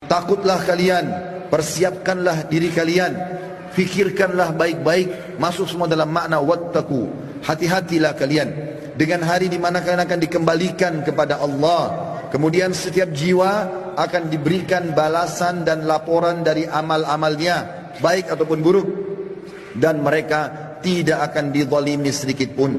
takutlah kalian, persiapkanlah diri kalian, fikirkanlah baik-baik, masuk semua dalam makna wattaqu, hati-hatilah kalian dengan hari di mana kalian akan dikembalikan kepada Allah. Kemudian setiap jiwa akan diberikan balasan dan laporan dari amal-amalnya, baik ataupun buruk, dan mereka tidak akan dizalimi sedikit pun.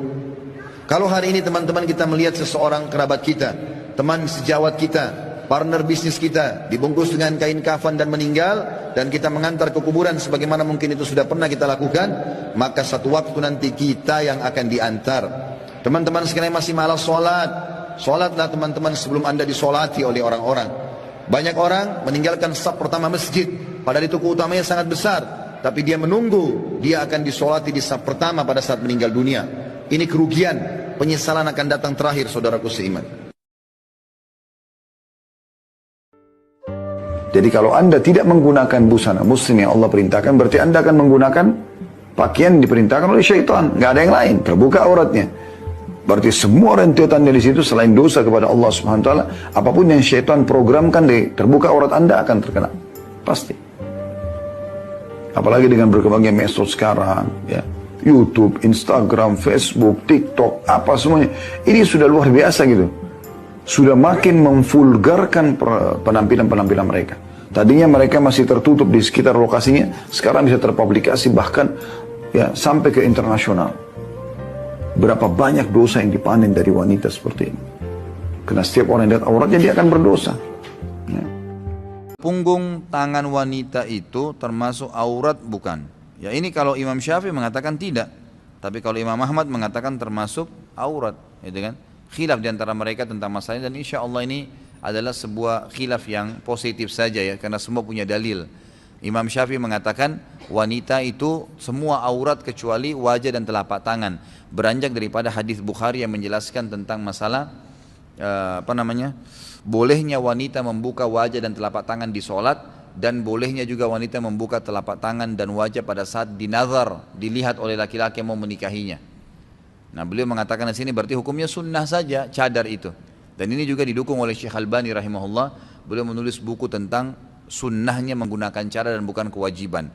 Kalau hari ini teman-teman kita melihat seseorang kerabat kita, teman sejawat kita, partner bisnis kita dibungkus dengan kain kafan dan meninggal, dan kita mengantar ke kuburan sebagaimana mungkin itu sudah pernah kita lakukan, maka satu waktu nanti kita yang akan diantar. Teman-teman sekalian masih malas sholat, sholatlah teman-teman sebelum anda disolati oleh orang-orang. Banyak orang meninggalkan saf pertama masjid, padahal itu keutamanya sangat besar, tapi dia menunggu dia akan disolati di saf pertama pada saat meninggal dunia. Ini kerugian, penyesalan akan datang terakhir, saudaraku seiman. Jadi kalau anda tidak menggunakan busana muslim yang Allah perintahkan, berarti anda akan menggunakan pakaian yang diperintahkan oleh syaitan. Nggak ada yang lain, terbuka auratnya. Berarti semua rentetannya di situ selain dosa kepada Allah Subhanahu wa taala, apapun yang syaitan programkan di terbuka aurat anda akan terkena. Pasti. Apalagi dengan berkembangnya medsos sekarang, ya. YouTube, Instagram, Facebook, TikTok, apa semuanya. Ini sudah luar biasa gitu. Sudah makin memvulgarkan penampilan-penampilan mereka. Tadinya mereka masih tertutup di sekitar lokasinya, sekarang bisa terpublikasi bahkan ya sampai ke internasional. Berapa banyak dosa yang dipanen dari wanita seperti ini. Karena setiap orang yang lihat auratnya dia akan berdosa. Ya. Punggung tangan wanita itu termasuk aurat bukan? Ya ini kalau Imam Syafi'i mengatakan tidak, tapi kalau Imam Ahmad mengatakan termasuk aurat, gitu kan? Khilaf diantara mereka tentang masalah ini, dan insya Allah ini adalah sebuah khilaf yang positif saja ya, karena semua punya dalil. Imam Syafi'i mengatakan wanita itu semua aurat kecuali wajah dan telapak tangan, beranjak daripada hadis Bukhari yang menjelaskan tentang masalah bolehnya wanita membuka wajah dan telapak tangan di sholat, dan bolehnya juga wanita membuka telapak tangan dan wajah pada saat dinazar, dilihat oleh laki-laki yang mau menikahinya. Nah beliau mengatakan di sini berarti hukumnya sunnah saja cadar itu. Dan ini juga didukung oleh Syekh Albani rahimahullah. Beliau menulis buku tentang sunnahnya menggunakan cadar dan bukan kewajiban.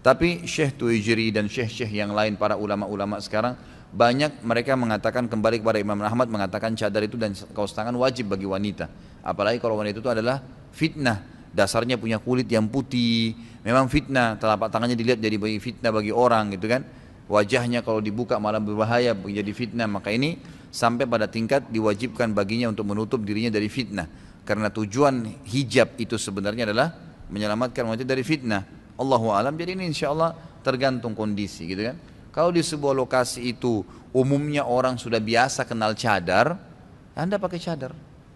Tapi Syekh Tuwaijiri dan syekh-syekh yang lain, para ulama-ulama sekarang, banyak mereka mengatakan kembali kepada Imam Ahmad, mengatakan cadar itu dan kaos tangan wajib bagi wanita. Apalagi kalau wanita itu adalah fitnah. Dasarnya punya kulit yang putih, memang fitnah, telapak tangannya dilihat jadi fitnah bagi orang gitu kan. Wajahnya kalau dibuka malah berbahaya, menjadi fitnah. Maka ini sampai pada tingkat diwajibkan baginya untuk menutup dirinya dari fitnah. Karena tujuan hijab itu sebenarnya adalah menyelamatkan wanita dari fitnah. Allahu a'lam. Jadi ini insya Allah tergantung kondisi gitu kan. Kalau di sebuah lokasi itu umumnya orang sudah biasa kenal cadar, anda pakai cadar.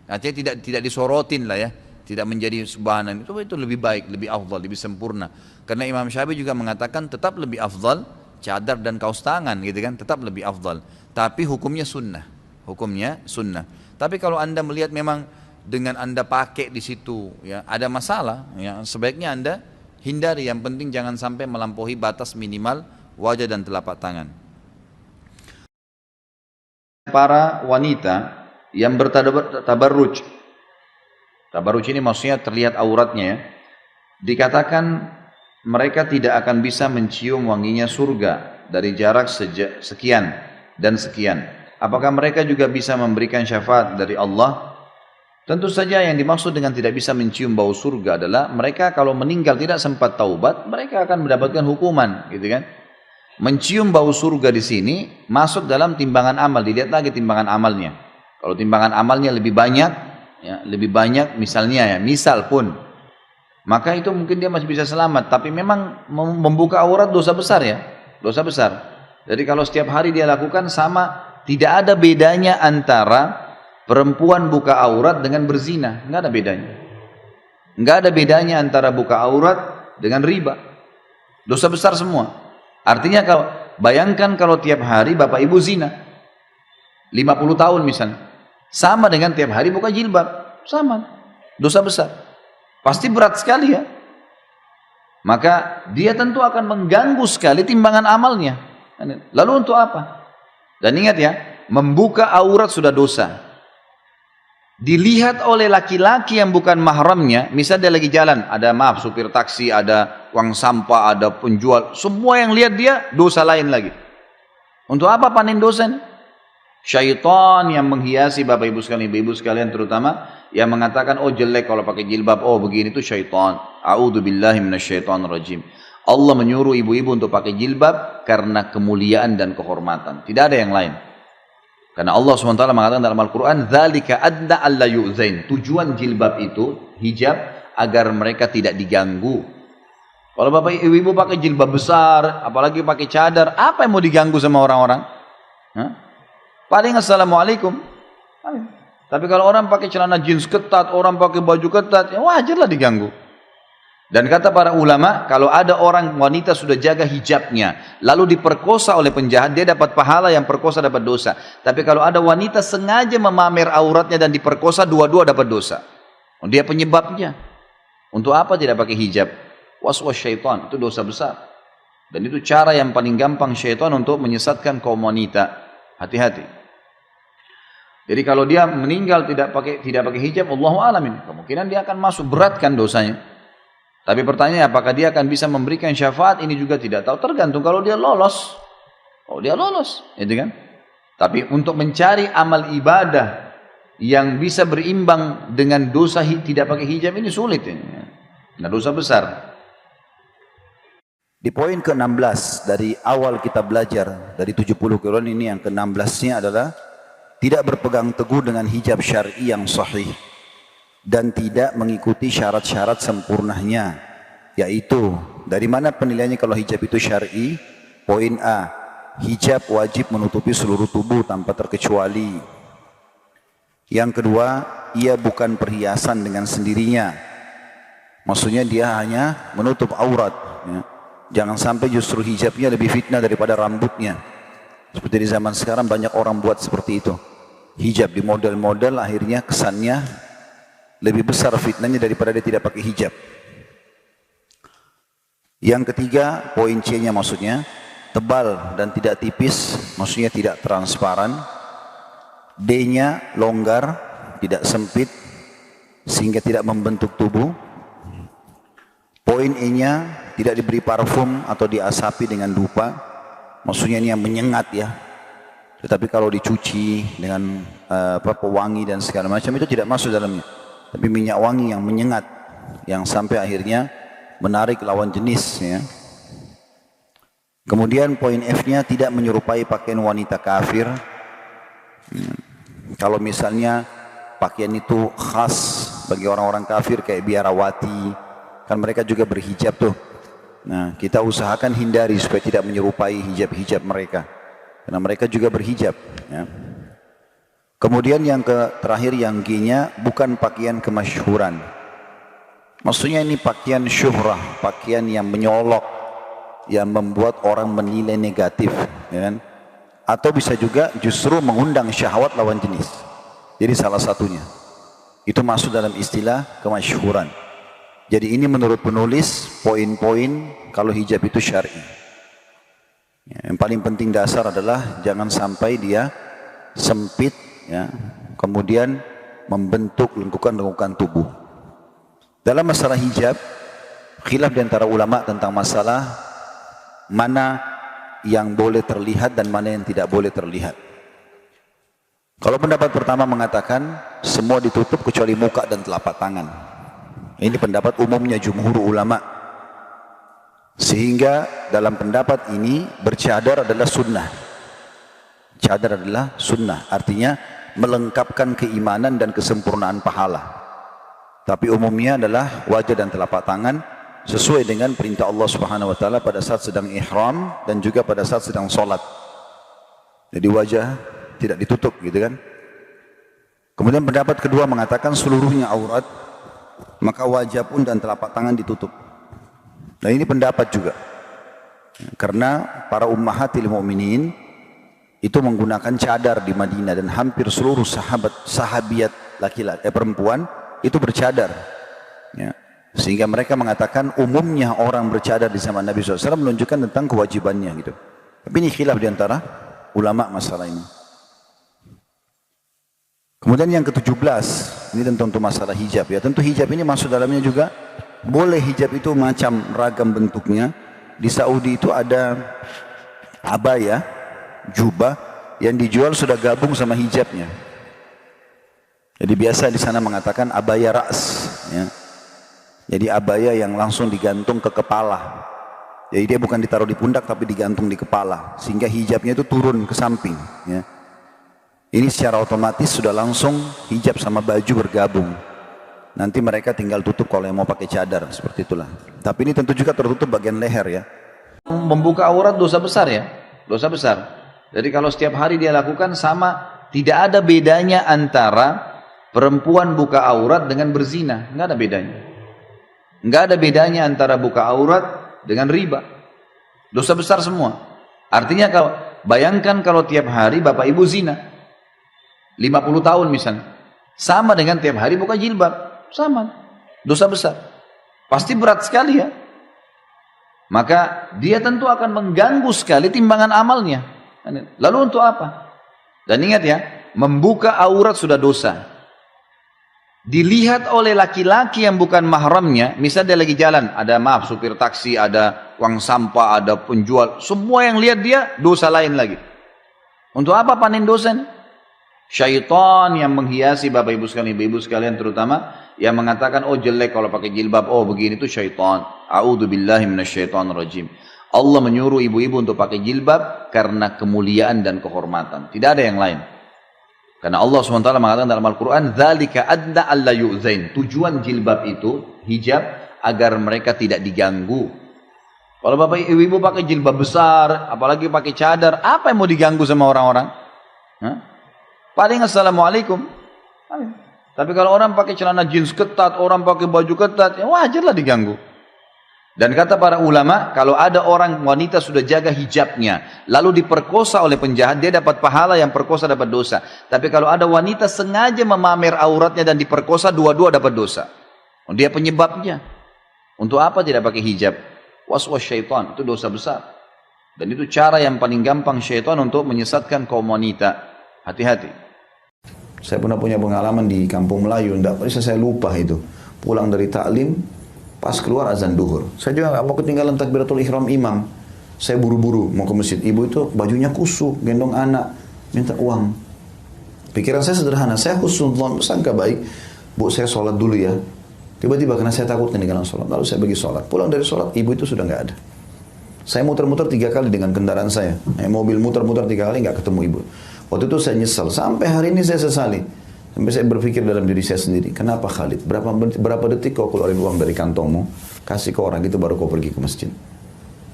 Artinya tidak disorotin lah ya. Tidak menjadi subahanan, itu lebih baik, lebih afdal, lebih sempurna. Karena Imam Syafi'i juga mengatakan tetap lebih afdal cadar dan kaos tangan gitu kan, tetap lebih afdal. Tapi hukumnya sunnah, hukumnya sunnah. Tapi kalau anda melihat memang dengan anda pakai di situ ya ada masalah, ya sebaiknya anda hindari. Yang penting jangan sampai melampaui batas minimal wajah dan telapak tangan. Para wanita yang bertabarruj, tabarruj ini maksudnya terlihat auratnya ya. Dikatakan mereka tidak akan bisa mencium wanginya surga dari jarak sekian dan sekian. Apakah mereka juga bisa memberikan syafaat dari Allah? Tentu saja yang dimaksud dengan tidak bisa mencium bau surga adalah mereka kalau meninggal tidak sempat taubat, mereka akan mendapatkan hukuman, gitu kan? Mencium bau surga di sini masuk dalam timbangan amal, dilihat lagi timbangan amalnya. Kalau timbangan amalnya lebih banyak, ya, lebih banyak misalnya ya, misal pun, maka itu mungkin dia masih bisa selamat. Tapi memang membuka aurat dosa besar ya, dosa besar. Jadi kalau setiap hari dia lakukan sama, tidak ada bedanya antara perempuan buka aurat dengan berzina, nggak ada bedanya. Nggak ada bedanya antara buka aurat dengan riba, dosa besar semua. Artinya kalau bayangkan kalau tiap hari bapak ibu zina 50 tahun misalnya, sama dengan tiap hari buka jilbab, sama, dosa besar, pasti berat sekali ya. Maka dia tentu akan mengganggu sekali timbangan amalnya. Lalu untuk apa? Dan ingat ya, membuka aurat sudah dosa. dilihat oleh laki-laki yang bukan mahramnya, misal dia lagi jalan, ada maaf supir taksi, ada uang sampah, ada penjual, semua yang lihat dia dosa lain lagi. Untuk apa panen dosa ini? Syaitan yang menghiasi bapak ibu sekalian terutama, yang mengatakan oh jelek kalau pakai jilbab, oh begini, itu syaitan. A'udzubillahi minasyaitonirrajim. Allah menyuruh ibu-ibu untuk pakai jilbab karena kemuliaan dan kehormatan, tidak ada yang lain. Karena Allah SWT mengatakan dalam Al-Quran, "Dzalika adna alla yu'zain." Tujuan jilbab itu, hijab, agar mereka tidak diganggu. Kalau bapak ibu pakai jilbab besar, apalagi pakai cadar, apa yang mau diganggu sama orang-orang? Paling assalamualaikum. Tapi kalau orang pakai celana jeans ketat, orang pakai baju ketat, ya wajarlah diganggu. Dan kata para ulama, kalau ada orang wanita sudah jaga hijabnya, lalu diperkosa oleh penjahat, dia dapat pahala, yang perkosa dapat dosa. Tapi kalau ada wanita sengaja memamer auratnya dan diperkosa, dua-dua dapat dosa. Dia penyebabnya. Untuk apa tidak pakai hijab? Waswas syaitan, itu dosa besar. Dan itu cara yang paling gampang syaitan untuk menyesatkan kaum wanita. Hati-hati. Jadi kalau dia meninggal tidak pakai hijab, Allahu a'lam, kemungkinan dia akan masuk, beratkan dosanya. Tapi pertanyaannya, apakah dia akan bisa memberikan syafaat? Ini juga tidak tahu, tergantung kalau dia lolos. Oh, dia lolos, gitu kan? Tapi untuk mencari amal ibadah yang bisa berimbang dengan dosa tidak pakai hijab ini sulit ini. Nah, dosa besar. Di poin ke-16 dari awal kita belajar dari 70 kilo ini, yang ke-16-nya adalah tidak berpegang teguh dengan hijab syar'i yang sahih dan tidak mengikuti syarat-syarat sempurnanya, yaitu dari mana penilaiannya kalau hijab itu syar'i? Poin A, hijab wajib menutupi seluruh tubuh tanpa terkecuali. Yang kedua, ia bukan perhiasan dengan sendirinya, maksudnya dia hanya menutup aurat, ya. Jangan sampai justru hijabnya lebih fitnah daripada rambutnya. Seperti di zaman sekarang banyak orang buat seperti itu. Hijab di model-model, akhirnya kesannya lebih besar fitnahnya daripada dia tidak pakai hijab. Yang ketiga, poin C-nya maksudnya tebal dan tidak tipis, maksudnya tidak transparan. D-nya longgar, tidak sempit sehingga tidak membentuk tubuh. Poin E-nya tidak diberi parfum atau diasapi dengan dupa, maksudnya ini yang menyengat ya. Tetapi kalau dicuci dengan pewangi dan segala macam itu tidak masuk dalamnya. Tapi minyak wangi yang menyengat, yang sampai akhirnya menarik lawan jenis ya. Kemudian poin F-nya tidak menyerupai pakaian wanita kafir. Kalau misalnya pakaian itu khas bagi orang-orang kafir kayak biarawati, kan mereka juga berhijab tuh. Nah, kita usahakan hindari supaya tidak menyerupai hijab-hijab mereka. Karena mereka juga berhijab ya. Kemudian yang terakhir, yang G-nya bukan pakaian kemasyhuran. Maksudnya ini pakaian syuhrah, pakaian yang menyolok, yang membuat orang menilai negatif ya kan? Atau bisa juga justru mengundang syahwat lawan jenis. Jadi salah satunya itu masuk dalam istilah kemasyhuran. Jadi ini menurut penulis poin-poin kalau hijab itu syar'i. Yang paling penting dasar adalah jangan sampai dia sempit ya, kemudian membentuk lengkukan-lengkukan tubuh. Dalam masalah hijab, khilaf di antara ulama tentang masalah mana yang boleh terlihat dan mana yang tidak boleh terlihat. Kalau pendapat pertama mengatakan semua ditutup kecuali muka dan telapak tangan. Ini pendapat umumnya jumhur ulama. Sehingga dalam pendapat ini bercadar adalah sunnah. Cadar adalah sunnah, artinya melengkapkan keimanan dan kesempurnaan pahala. Tapi umumnya adalah wajah dan telapak tangan sesuai dengan perintah Allah Subhanahu wa taala pada saat sedang ihram dan juga pada saat sedang sholat. Jadi wajah tidak ditutup gitu kan. Kemudian pendapat kedua mengatakan seluruhnya aurat, maka wajah pun dan telapak tangan ditutup. Nah ini pendapat juga, karena para ummahatil mu'minin itu menggunakan cadar di Madinah dan hampir seluruh sahabiat laki-laki perempuan itu bercadar ya. Sehingga mereka mengatakan umumnya orang bercadar di zaman Nabi SAW menunjukkan tentang kewajibannya gitu. Tapi ini khilaf di antara ulama masalah ini. Kemudian yang ke-17, ini tentu untuk masalah hijab ya. Tentu hijab ini masuk dalamnya juga, boleh hijab itu macam ragam bentuknya. Di Saudi itu ada abaya, jubah yang dijual sudah gabung sama hijabnya. Jadi biasa di sana mengatakan abaya ras, ya. Jadi abaya yang langsung digantung ke kepala. Jadi dia bukan ditaruh di pundak tapi digantung di kepala, sehingga hijabnya itu turun ke samping, ya. Ini secara otomatis sudah langsung hijab sama baju bergabung. Nanti mereka tinggal tutup kalau yang mau pakai cadar, seperti itulah. Tapi ini tentu juga tertutup bagian leher ya. Membuka aurat dosa besar ya, dosa besar. Jadi kalau setiap hari dia lakukan sama, tidak ada bedanya antara perempuan buka aurat dengan berzina, nggak ada bedanya. Nggak ada bedanya antara buka aurat dengan riba. Dosa besar semua. Artinya kalau bayangkan kalau tiap hari bapak ibu zina, 50 tahun misalnya, sama dengan tiap hari buka jilbab, sama, dosa besar, pasti berat sekali ya. Maka dia tentu akan mengganggu sekali timbangan amalnya. Lalu untuk apa? Dan ingat ya, membuka aurat sudah dosa. Dilihat oleh laki-laki yang bukan mahramnya, misalnya dia lagi jalan, ada maaf supir taksi, ada uang sampah, ada penjual, semua yang lihat dia dosa lain lagi. Untuk apa panen dosa ini? Syaitan yang menghiasi bapak ibu sekalian terutama yang mengatakan oh jelek kalau pakai jilbab, oh begini itu syaitan. A'udzubillahi minasyaitonirrajim. Allah menyuruh ibu-ibu untuk pakai jilbab karena kemuliaan dan kehormatan. Tidak ada yang lain. Karena Allah SWT mengatakan dalam Al-Quran, "Dzalika adna alla yu'zain." Tujuan jilbab itu, hijab, agar mereka tidak diganggu. Kalau bapak ibu pakai jilbab besar, apalagi pakai cadar, apa yang mau diganggu sama orang-orang? Paling assalamualaikum. Tapi kalau orang pakai celana jeans ketat, orang pakai baju ketat, ya wajarlah diganggu. Dan kata para ulama, kalau ada orang wanita sudah jaga hijabnya, lalu diperkosa oleh penjahat, dia dapat pahala, yang perkosa dapat dosa. Tapi kalau ada wanita sengaja memamer auratnya dan diperkosa, dua-dua dapat dosa. Dia penyebabnya. Untuk apa tidak pakai hijab? Was-was syaitan, itu dosa besar. Dan itu cara yang paling gampang syaitan untuk menyesatkan kaum wanita. Hati-hati. Saya pernah punya pengalaman di kampung Melayu, tidak bisa saya lupa itu. Pulang dari taklim, pas keluar azan duhur. Saya juga nggak mau ketinggalan takbiratul ihram imam. Saya buru-buru mau ke masjid. Ibu itu bajunya kusuk, gendong anak, minta uang. Pikiran saya sederhana, saya husnuzon, sangka baik. Bu, saya sholat dulu ya. Tiba-tiba karena saya takut ketinggalan sholat, lalu saya pergi sholat. Pulang dari sholat, ibu itu sudah nggak ada. Saya muter-muter 3 kali dengan kendaraan saya. Mobil muter-muter 3 kali nggak ketemu ibu. Waktu itu saya nyesal, sampai hari ini saya sesali. Sampai saya berpikir dalam diri saya sendiri, kenapa Khalid? Berapa detik kau keluarin uang dari kantongmu, kasih ke orang itu baru kau pergi ke masjid.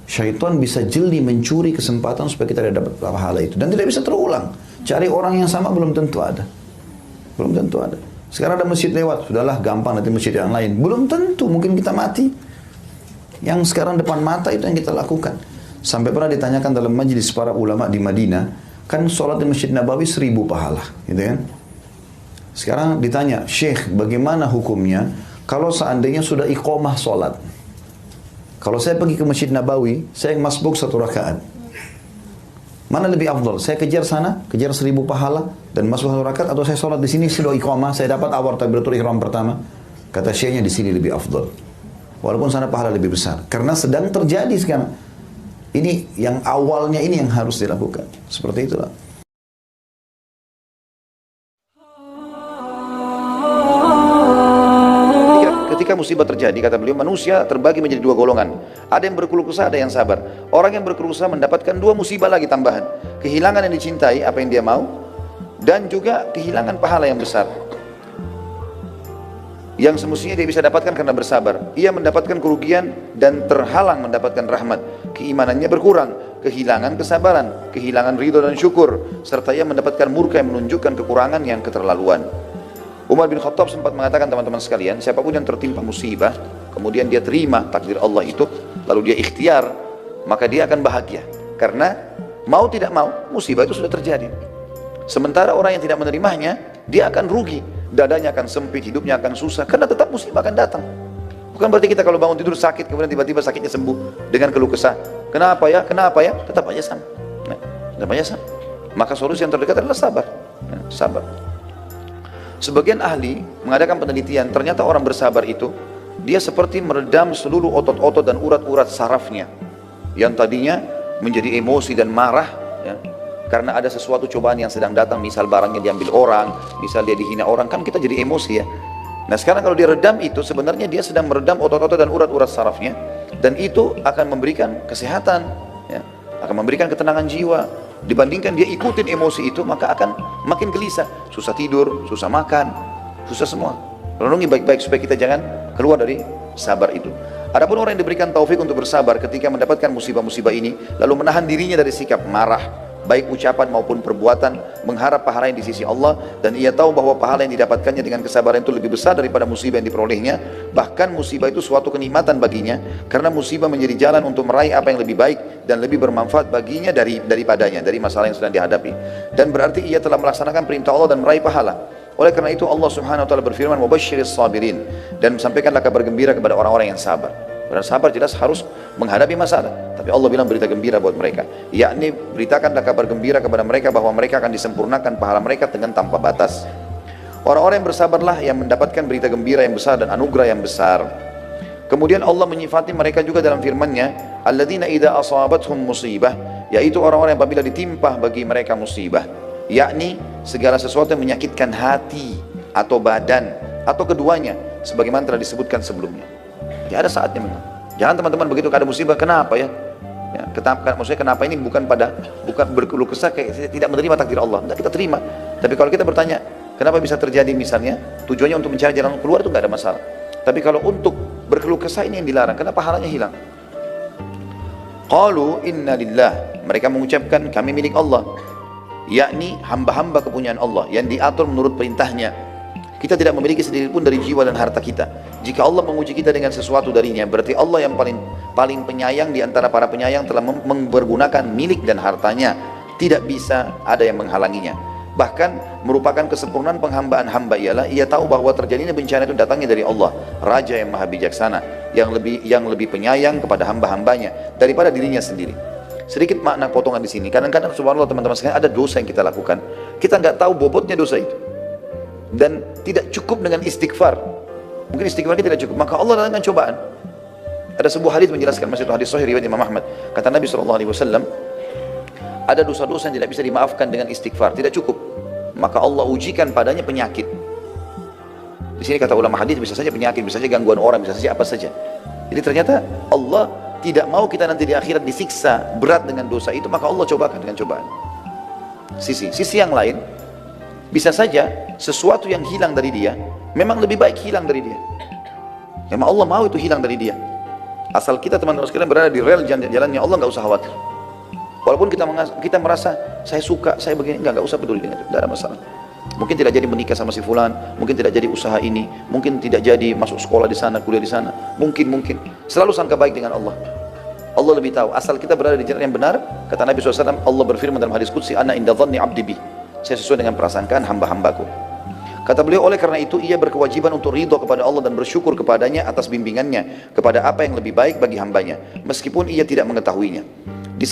Syaitan bisa jeli mencuri kesempatan supaya kita tidak dapat pahala itu. Dan tidak bisa terulang. Cari orang yang sama belum tentu ada. Belum tentu ada. Sekarang ada masjid lewat, sudahlah gampang nanti masjid yang lain. Belum tentu, mungkin kita mati. Yang sekarang depan mata itu yang kita lakukan. Sampai pernah ditanyakan dalam majelis para ulama di Madinah, kan sholat di Masjid Nabawi 1000 pahala, gitu kan? Sekarang ditanya, Syekh, bagaimana hukumnya kalau seandainya sudah iqamah sholat? Kalau saya pergi ke Masjid Nabawi, saya masbuk 1 rakaat. Mana lebih afdal? Saya kejar sana, kejar 1000 pahala dan masbuk 1 rakaat, atau saya sholat di sini sudah iqamah, saya dapat awal takbiratul ihram pertama? Kata Syekhnya di sini lebih afdal. Walaupun sana pahala lebih besar, karena sedang terjadi sekarang. Ini yang awalnya ini yang harus dilakukan. Seperti itulah. Ketika musibah terjadi, kata beliau, manusia terbagi menjadi 2 golongan. Ada yang berkeluh kesah, ada yang sabar. Orang yang berkeluh kesah mendapatkan 2 musibah lagi tambahan. Kehilangan yang dicintai, apa yang dia mau, dan juga kehilangan pahala yang besar. Yang semestinya dia bisa dapatkan karena bersabar. Ia mendapatkan kerugian dan terhalang mendapatkan rahmat. Keimanannya berkurang, kehilangan kesabaran, kehilangan ridho dan syukur, serta ia mendapatkan murka yang menunjukkan kekurangan yang keterlaluan. Umar bin Khattab sempat mengatakan, teman-teman sekalian, siapapun yang tertimpa musibah, kemudian dia terima takdir Allah itu, lalu dia ikhtiar, maka dia akan bahagia. Karena mau tidak mau, musibah itu sudah terjadi. Sementara orang yang tidak menerimanya, dia akan rugi. Dadanya akan sempit, hidupnya akan susah, karena tetap musibah akan datang. Bukan berarti kita kalau bangun tidur sakit, kemudian tiba-tiba sakitnya sembuh dengan keluh kesah. Kenapa ya? Kenapa ya? Tetap aja sama. Tetap aja sama. Maka solusi yang terdekat adalah sabar. Sabar. Sebagian ahli mengadakan penelitian, ternyata orang bersabar itu dia seperti meredam seluruh otot-otot dan urat-urat sarafnya yang tadinya menjadi emosi dan marah ya, karena ada sesuatu cobaan yang sedang datang, misal barangnya diambil orang, misal dia dihina orang, kan kita jadi emosi ya. Nah sekarang kalau diredam itu sebenarnya dia sedang meredam otot-otot dan urat-urat sarafnya, dan itu akan memberikan kesehatan ya, akan memberikan ketenangan jiwa. Dibandingkan dia ikutin emosi itu, maka akan makin gelisah, susah tidur, susah makan, susah semua. Renungi baik-baik supaya kita jangan keluar dari sabar itu. Adapun orang yang diberikan taufik untuk bersabar ketika mendapatkan musibah-musibah ini, lalu menahan dirinya dari sikap marah, baik ucapan maupun perbuatan, mengharap pahala yang di sisi Allah, dan ia tahu bahwa pahala yang didapatkannya dengan kesabaran itu lebih besar daripada musibah yang diperolehnya. Bahkan musibah itu suatu kenikmatan baginya, karena musibah menjadi jalan untuk meraih apa yang lebih baik dan lebih bermanfaat baginya daripadanya, dari masalah yang sedang dihadapi. Dan berarti ia telah melaksanakan perintah Allah dan meraih pahala. Oleh karena itu Allah subhanahu wa ta'ala berfirman, "Wabashshiris sabirin," dan sampaikanlah kabar gembira kepada orang-orang yang sabar. Dan sabar jelas harus menghadapi masalah, tapi Allah bilang berita gembira buat mereka, yakni beritakanlah kabar gembira kepada mereka bahwa mereka akan disempurnakan pahala mereka dengan tanpa batas. Orang-orang yang bersabarlah yang mendapatkan berita gembira yang besar dan anugerah yang besar. Kemudian Allah menyifati mereka juga dalam firman-Nya, alladzina idza asabathum musibah, yaitu orang-orang yang apabila ditimpa bagi mereka musibah, yakni segala sesuatu yang menyakitkan hati atau badan atau keduanya, sebagaimana telah disebutkan sebelumnya. Ya ada saatnya memang. Jangan teman-teman begitu ada musibah, kenapa ya? Maksudnya kenapa ini bukan berkeluh kesah kayak tidak menerima takdir Allah. Enggak, kita terima. Tapi kalau kita bertanya, kenapa bisa terjadi misalnya, tujuannya untuk mencari jalan keluar itu enggak ada masalah. Tapi kalau untuk berkeluh kesah ini yang dilarang, kenapa pahalanya hilang? Qalu inna lillah, mereka mengucapkan kami milik Allah, yakni hamba-hamba kepunyaan Allah yang diatur menurut perintahnya. Kita tidak memiliki sedikit pun dari jiwa dan harta kita. Jika Allah menguji kita dengan sesuatu darinya, berarti Allah yang paling penyayang di antara para penyayang telah mempergunakan milik dan hartanya. Tidak bisa ada yang menghalanginya. Bahkan merupakan kesempurnaan penghambaan hamba ialah ia tahu bahwa terjadinya bencana itu datangnya dari Allah, Raja yang maha bijaksana, yang lebih penyayang kepada hamba-hambanya daripada dirinya sendiri. Sedikit makna potongan di sini. Kadang-kadang subhanallah teman-teman sekalian, ada dosa yang kita lakukan, kita nggak tahu bobotnya dosa itu, dan tidak cukup dengan istighfar. Mungkin istighfar kita tidak cukup, maka Allah datangkan cobaan. Ada sebuah hadis menjelaskan, masih itu hadis sahih riwayat Imam Ahmad. Kata Nabi SAW, ada dosa-dosa yang tidak bisa dimaafkan dengan istighfar, tidak cukup, maka Allah ujikan padanya penyakit. Di sini kata ulama hadis, bisa saja penyakit, bisa saja gangguan orang, bisa saja apa saja. Jadi ternyata Allah tidak mau kita nanti di akhirat disiksa berat dengan dosa itu, maka Allah cobakan dengan cobaan. Sisi yang lain, bisa saja sesuatu yang hilang dari dia memang lebih baik hilang dari dia. Memang Allah mau itu hilang dari dia. Asal kita teman-teman sekalian berada di rel jalannya Allah, nggak usah khawatir. Walaupun kita merasa saya suka, saya begini, nggak usah peduli dengan itu, tidak ada masalah. Mungkin tidak jadi menikah sama si fulan, mungkin tidak jadi usaha ini, mungkin tidak jadi masuk sekolah di sana, kuliah di sana, mungkin selalu sangka baik dengan Allah. Allah lebih tahu. Asal kita berada di jalan yang benar, kata Nabi SAW, Allah berfirman dalam hadis qudsi, ana inda dhanni abdi bi, saya sesuai dengan prasangkaan hamba-hambaku. Kata beliau, oleh karena itu ia berkewajiban untuk ridho kepada Allah dan bersyukur kepadanya atas bimbingannya kepada apa yang lebih baik bagi hambanya, meskipun ia tidak mengetahuinya. Di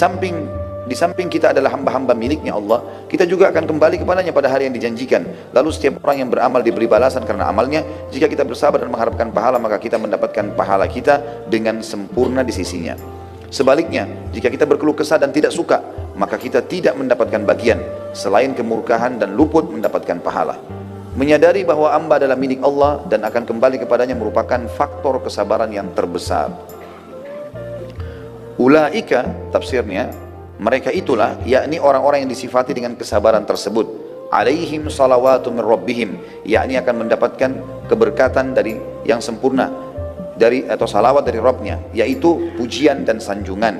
samping kita adalah hamba-hamba miliknya Allah, kita juga akan kembali kepadanya pada hari yang dijanjikan. Lalu setiap orang yang beramal diberi balasan karena amalnya. Jika kita bersabar dan mengharapkan pahala, maka kita mendapatkan pahala kita dengan sempurna di sisinya. Sebaliknya, jika kita berkeluh kesah dan tidak suka, maka kita tidak mendapatkan bagian selain kemurkaan dan luput mendapatkan pahala. Menyadari bahwa hamba adalah milik Allah dan akan kembali kepadanya merupakan faktor kesabaran yang terbesar. Ulaika, tafsirnya, mereka itulah, yakni orang-orang yang disifati dengan kesabaran tersebut, alaihim salawatu min rabbihim, yakni akan mendapatkan keberkatan dari yang sempurna atau salawat dari Rabbnya, yaitu pujian dan sanjungan,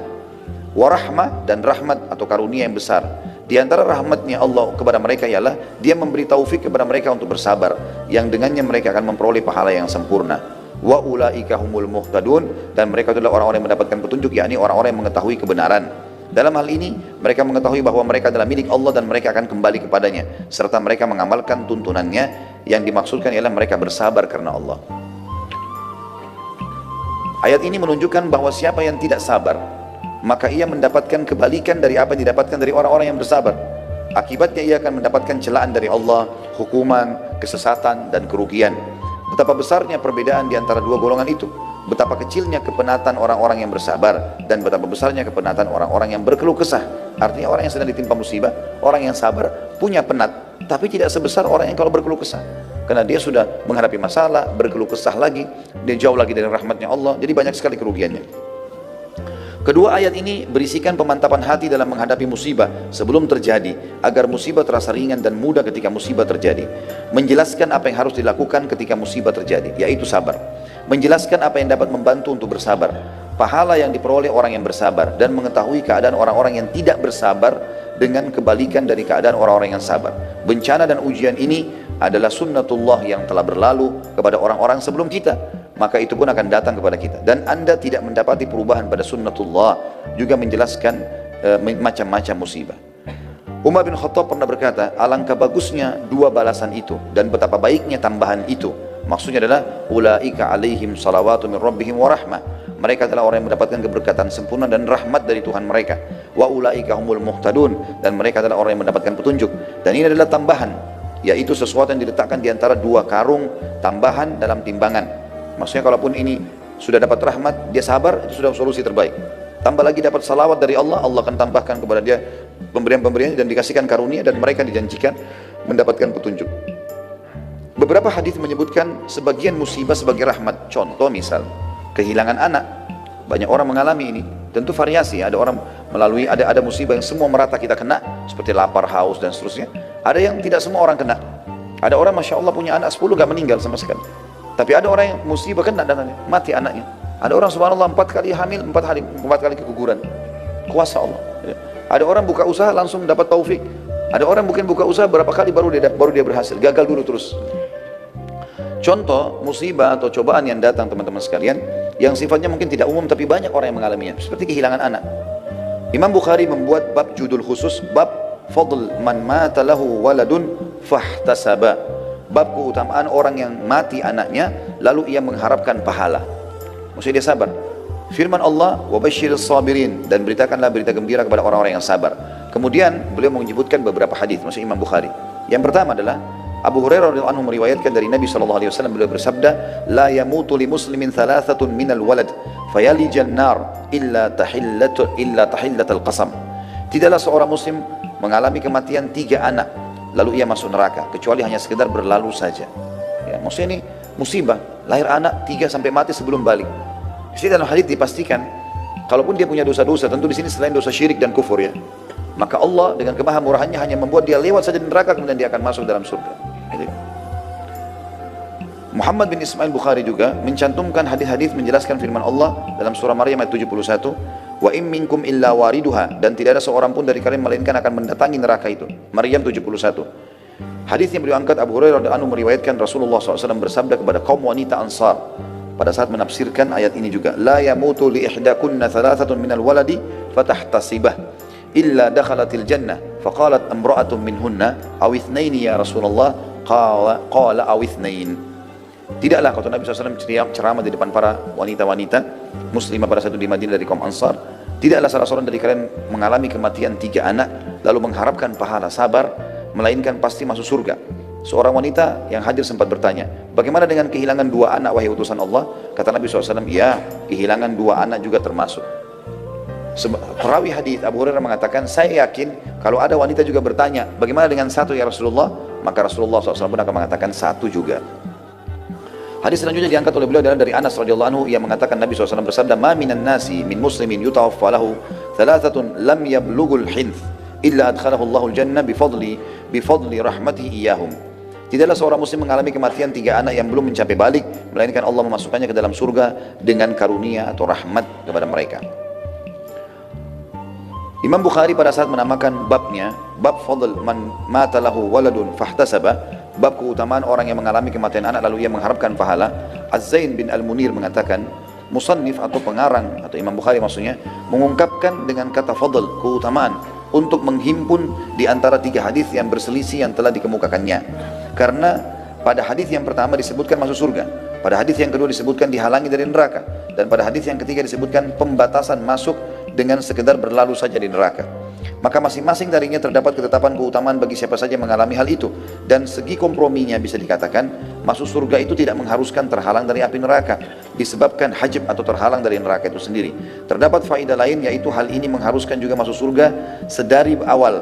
warahmah dan rahmat atau karunia yang besar. Di antara rahmatnya Allah kepada mereka ialah dia memberi taufik kepada mereka untuk bersabar, yang dengannya mereka akan memperoleh pahala yang sempurna. Wa ulaika humul muhtadun, dan mereka adalah orang-orang yang mendapatkan petunjuk, yakni orang-orang yang mengetahui kebenaran. Dalam hal ini mereka mengetahui bahwa mereka adalah milik Allah dan mereka akan kembali kepadanya, serta mereka mengamalkan tuntunannya. Yang dimaksudkan ialah mereka bersabar karena Allah. Ayat ini menunjukkan bahwa siapa yang tidak sabar, maka ia mendapatkan kebalikan dari apa yang didapatkan dari orang-orang yang bersabar. Akibatnya ia akan mendapatkan celaan dari Allah, hukuman, kesesatan, dan kerugian. Betapa besarnya perbedaan di antara dua golongan itu. Betapa kecilnya kepenatan orang-orang yang bersabar, dan betapa besarnya kepenatan orang-orang yang berkeluh kesah. Artinya orang yang sedang ditimpa musibah, orang yang sabar punya penat, tapi tidak sebesar orang yang kalau berkeluh kesah. Karena dia sudah menghadapi masalah, berkeluh kesah lagi, dia jauh lagi dari rahmatnya Allah, jadi banyak sekali kerugiannya. Kedua ayat ini berisikan pemantapan hati dalam menghadapi musibah sebelum terjadi, agar musibah terasa ringan dan mudah ketika musibah terjadi. Menjelaskan apa yang harus dilakukan ketika musibah terjadi, yaitu sabar. Menjelaskan apa yang dapat membantu untuk bersabar, pahala yang diperoleh orang yang bersabar, dan mengetahui keadaan orang-orang yang tidak bersabar dengan kebalikan dari keadaan orang-orang yang sabar. Bencana dan ujian ini adalah sunnatullah yang telah berlalu kepada orang-orang sebelum kita, maka itu pun akan datang kepada kita, dan Anda tidak mendapati perubahan pada sunnatullah. Juga menjelaskan macam-macam musibah. Umar bin Khattab pernah berkata, alangkah bagusnya dua balasan itu dan betapa baiknya tambahan itu. Maksudnya adalah ulaika alaihim salawatu min rabbihim wa rahmah. Mereka adalah orang yang mendapatkan keberkatan sempurna dan rahmat dari Tuhan mereka. Wa ulaika humul muhtadun, dan mereka adalah orang yang mendapatkan petunjuk. Dan ini adalah tambahan, yaitu sesuatu yang diletakkan di antara dua karung tambahan dalam timbangan. Maksudnya kalaupun ini sudah dapat rahmat, dia sabar, itu sudah solusi terbaik. Tambah lagi dapat salawat dari Allah, Allah akan tambahkan kepada dia pemberian-pemberian dan dikasihkan karunia, dan mereka dijanjikan mendapatkan petunjuk. Beberapa hadis menyebutkan sebagian musibah sebagai rahmat. Contoh misal kehilangan anak. Banyak orang mengalami ini. Tentu variasi. Ada orang melalui ada musibah yang semua merata kita kena, seperti lapar, haus dan seterusnya. Ada yang tidak semua orang kena. Ada orang masya Allah punya anak 10 gak meninggal sama sekali. Tapi ada orang yang musibah kena dan mati anaknya. Ada orang subhanallah 4 kali hamil, 4 kali keguguran. Kuasa Allah. Ada orang buka usaha langsung dapat taufik. Ada orang mungkin buka usaha berapa kali baru dia berhasil. Gagal dulu terus. Contoh musibah atau cobaan yang datang teman-teman sekalian, yang sifatnya mungkin tidak umum tapi banyak orang yang mengalaminya, seperti kehilangan anak. Imam Bukhari membuat bab judul khusus, bab fadl man mata lahu waladun fahtasaba, bab keutamaan orang yang mati anaknya lalu ia mengharapkan pahala. Maksudnya dia sabar. Firman Allah, wa basyiris sabirin, dan beritakanlah berita gembira kepada orang-orang yang sabar. Kemudian beliau menyebutkan beberapa hadis, maksudnya Imam Bukhari. Yang pertama adalah Abu Hurairah radhiyallahu anhu meriwayatkan dari Nabi SAW, beliau bersabda, la yamutu li muslimin thalathatun minal walad fayalijan nar illa tahillatal qasam. Tidaklah seorang muslim mengalami kematian 3 anak lalu ia masuk neraka kecuali hanya sekedar berlalu saja. Ya, maksudnya ini musibah, lahir anak 3 sampai mati sebelum balik. Di sini dalam hadis dipastikan, kalaupun dia punya dosa-dosa, tentu di sini selain dosa syirik dan kufur ya, maka Allah dengan kemahamurahannya hanya membuat dia lewat saja di neraka, kemudian dia akan masuk dalam surga. Muhammad bin Ismail Bukhari juga mencantumkan hadis-hadis menjelaskan firman Allah dalam surah Maryam ayat 71, wa in minkum illa wariduha, dan tidak ada seorang pun dari kalian melainkan akan mendatangi neraka itu. Maryam 71. Hadis yang beliau angkat, Abu Hurairah radhiyallahu anhu meriwayatkan Rasulullah SAW bersabda kepada kaum wanita Ansar pada saat menafsirkan ayat ini juga, la yamutu li ihdakunna thalathatun minal waladi fatahtasibah illa dakhalatil jannah faqalat imra'atun minhunna aw ithnaini ya Rasulullah qala aw ithnain. Tidaklah, kata Nabi SAW ceramah di depan para wanita-wanita muslimah pada saat itu di Madinah dari kaum Ansar, tidaklah salah seorang dari kalian mengalami kematian 3 anak lalu mengharapkan pahala sabar, melainkan pasti masuk surga. Seorang wanita yang hadir sempat bertanya, bagaimana dengan kehilangan 2 anak wahai utusan Allah? Kata Nabi SAW, ya, kehilangan 2 anak juga termasuk. Perawi hadis Abu Hurairah mengatakan, saya yakin kalau ada wanita juga bertanya, bagaimana dengan 1 ya Rasulullah? Maka Rasulullah SAW pun akan mengatakan 1 juga. Hadis selanjutnya diangkat oleh beliau adalah dari Anas radhiyallahu anhu yang mengatakan Nabi SAW bersabda, ma minan nasi min muslimin yutawaffa lahu thalathatun lam yablughul hinth illa adkhalahu Allahul jannah bifadli rahmatihi iyahum. Tidaklah seorang muslim mengalami kematian 3 anak yang belum mencapai balik, melainkan Allah memasukkannya ke dalam surga dengan karunia atau rahmat kepada mereka. Imam Bukhari pada saat menamakan babnya, bab fadl man mata lahu waladun fahtasaba, bab keutamaan orang yang mengalami kematian anak lalu ia mengharapkan pahala. Az-Zain bin Al-Munir mengatakan, musannif atau pengarang atau Imam Bukhari maksudnya mengungkapkan dengan kata fadl, keutamaan, untuk menghimpun di antara 3 hadis yang berselisih yang telah dikemukakannya. Karena pada hadis yang pertama disebutkan masuk surga, pada hadis yang kedua disebutkan dihalangi dari neraka, dan pada hadis yang ketiga disebutkan pembatasan masuk dengan sekedar berlalu saja di neraka. Maka masing-masing darinya terdapat ketetapan keutamaan bagi siapa saja yang mengalami hal itu. Dan segi komprominya bisa dikatakan, masuk surga itu tidak mengharuskan terhalang dari api neraka, disebabkan hajab atau terhalang dari neraka itu sendiri. Terdapat faedah lain, yaitu hal ini mengharuskan juga masuk surga sedari awal.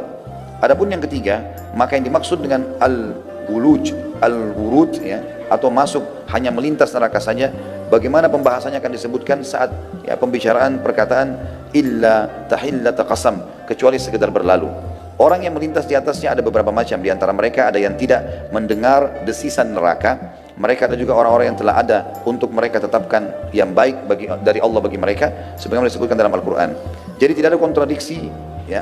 Adapun yang ketiga, maka yang dimaksud dengan al-wuluj, al-wurud, ya, atau masuk hanya melintas neraka saja, bagaimana pembahasannya akan disebutkan saat pembicaraan perkataan illa tahillata qasam, kecuali sekedar berlalu. Orang yang melintas di atasnya ada beberapa macam. Di antara mereka ada yang tidak mendengar desisan neraka. Mereka ada juga orang-orang yang telah ada untuk mereka tetapkan yang baik dari Allah bagi mereka, sebagaimana disebutkan dalam Al-Quran. Jadi tidak ada kontradiksi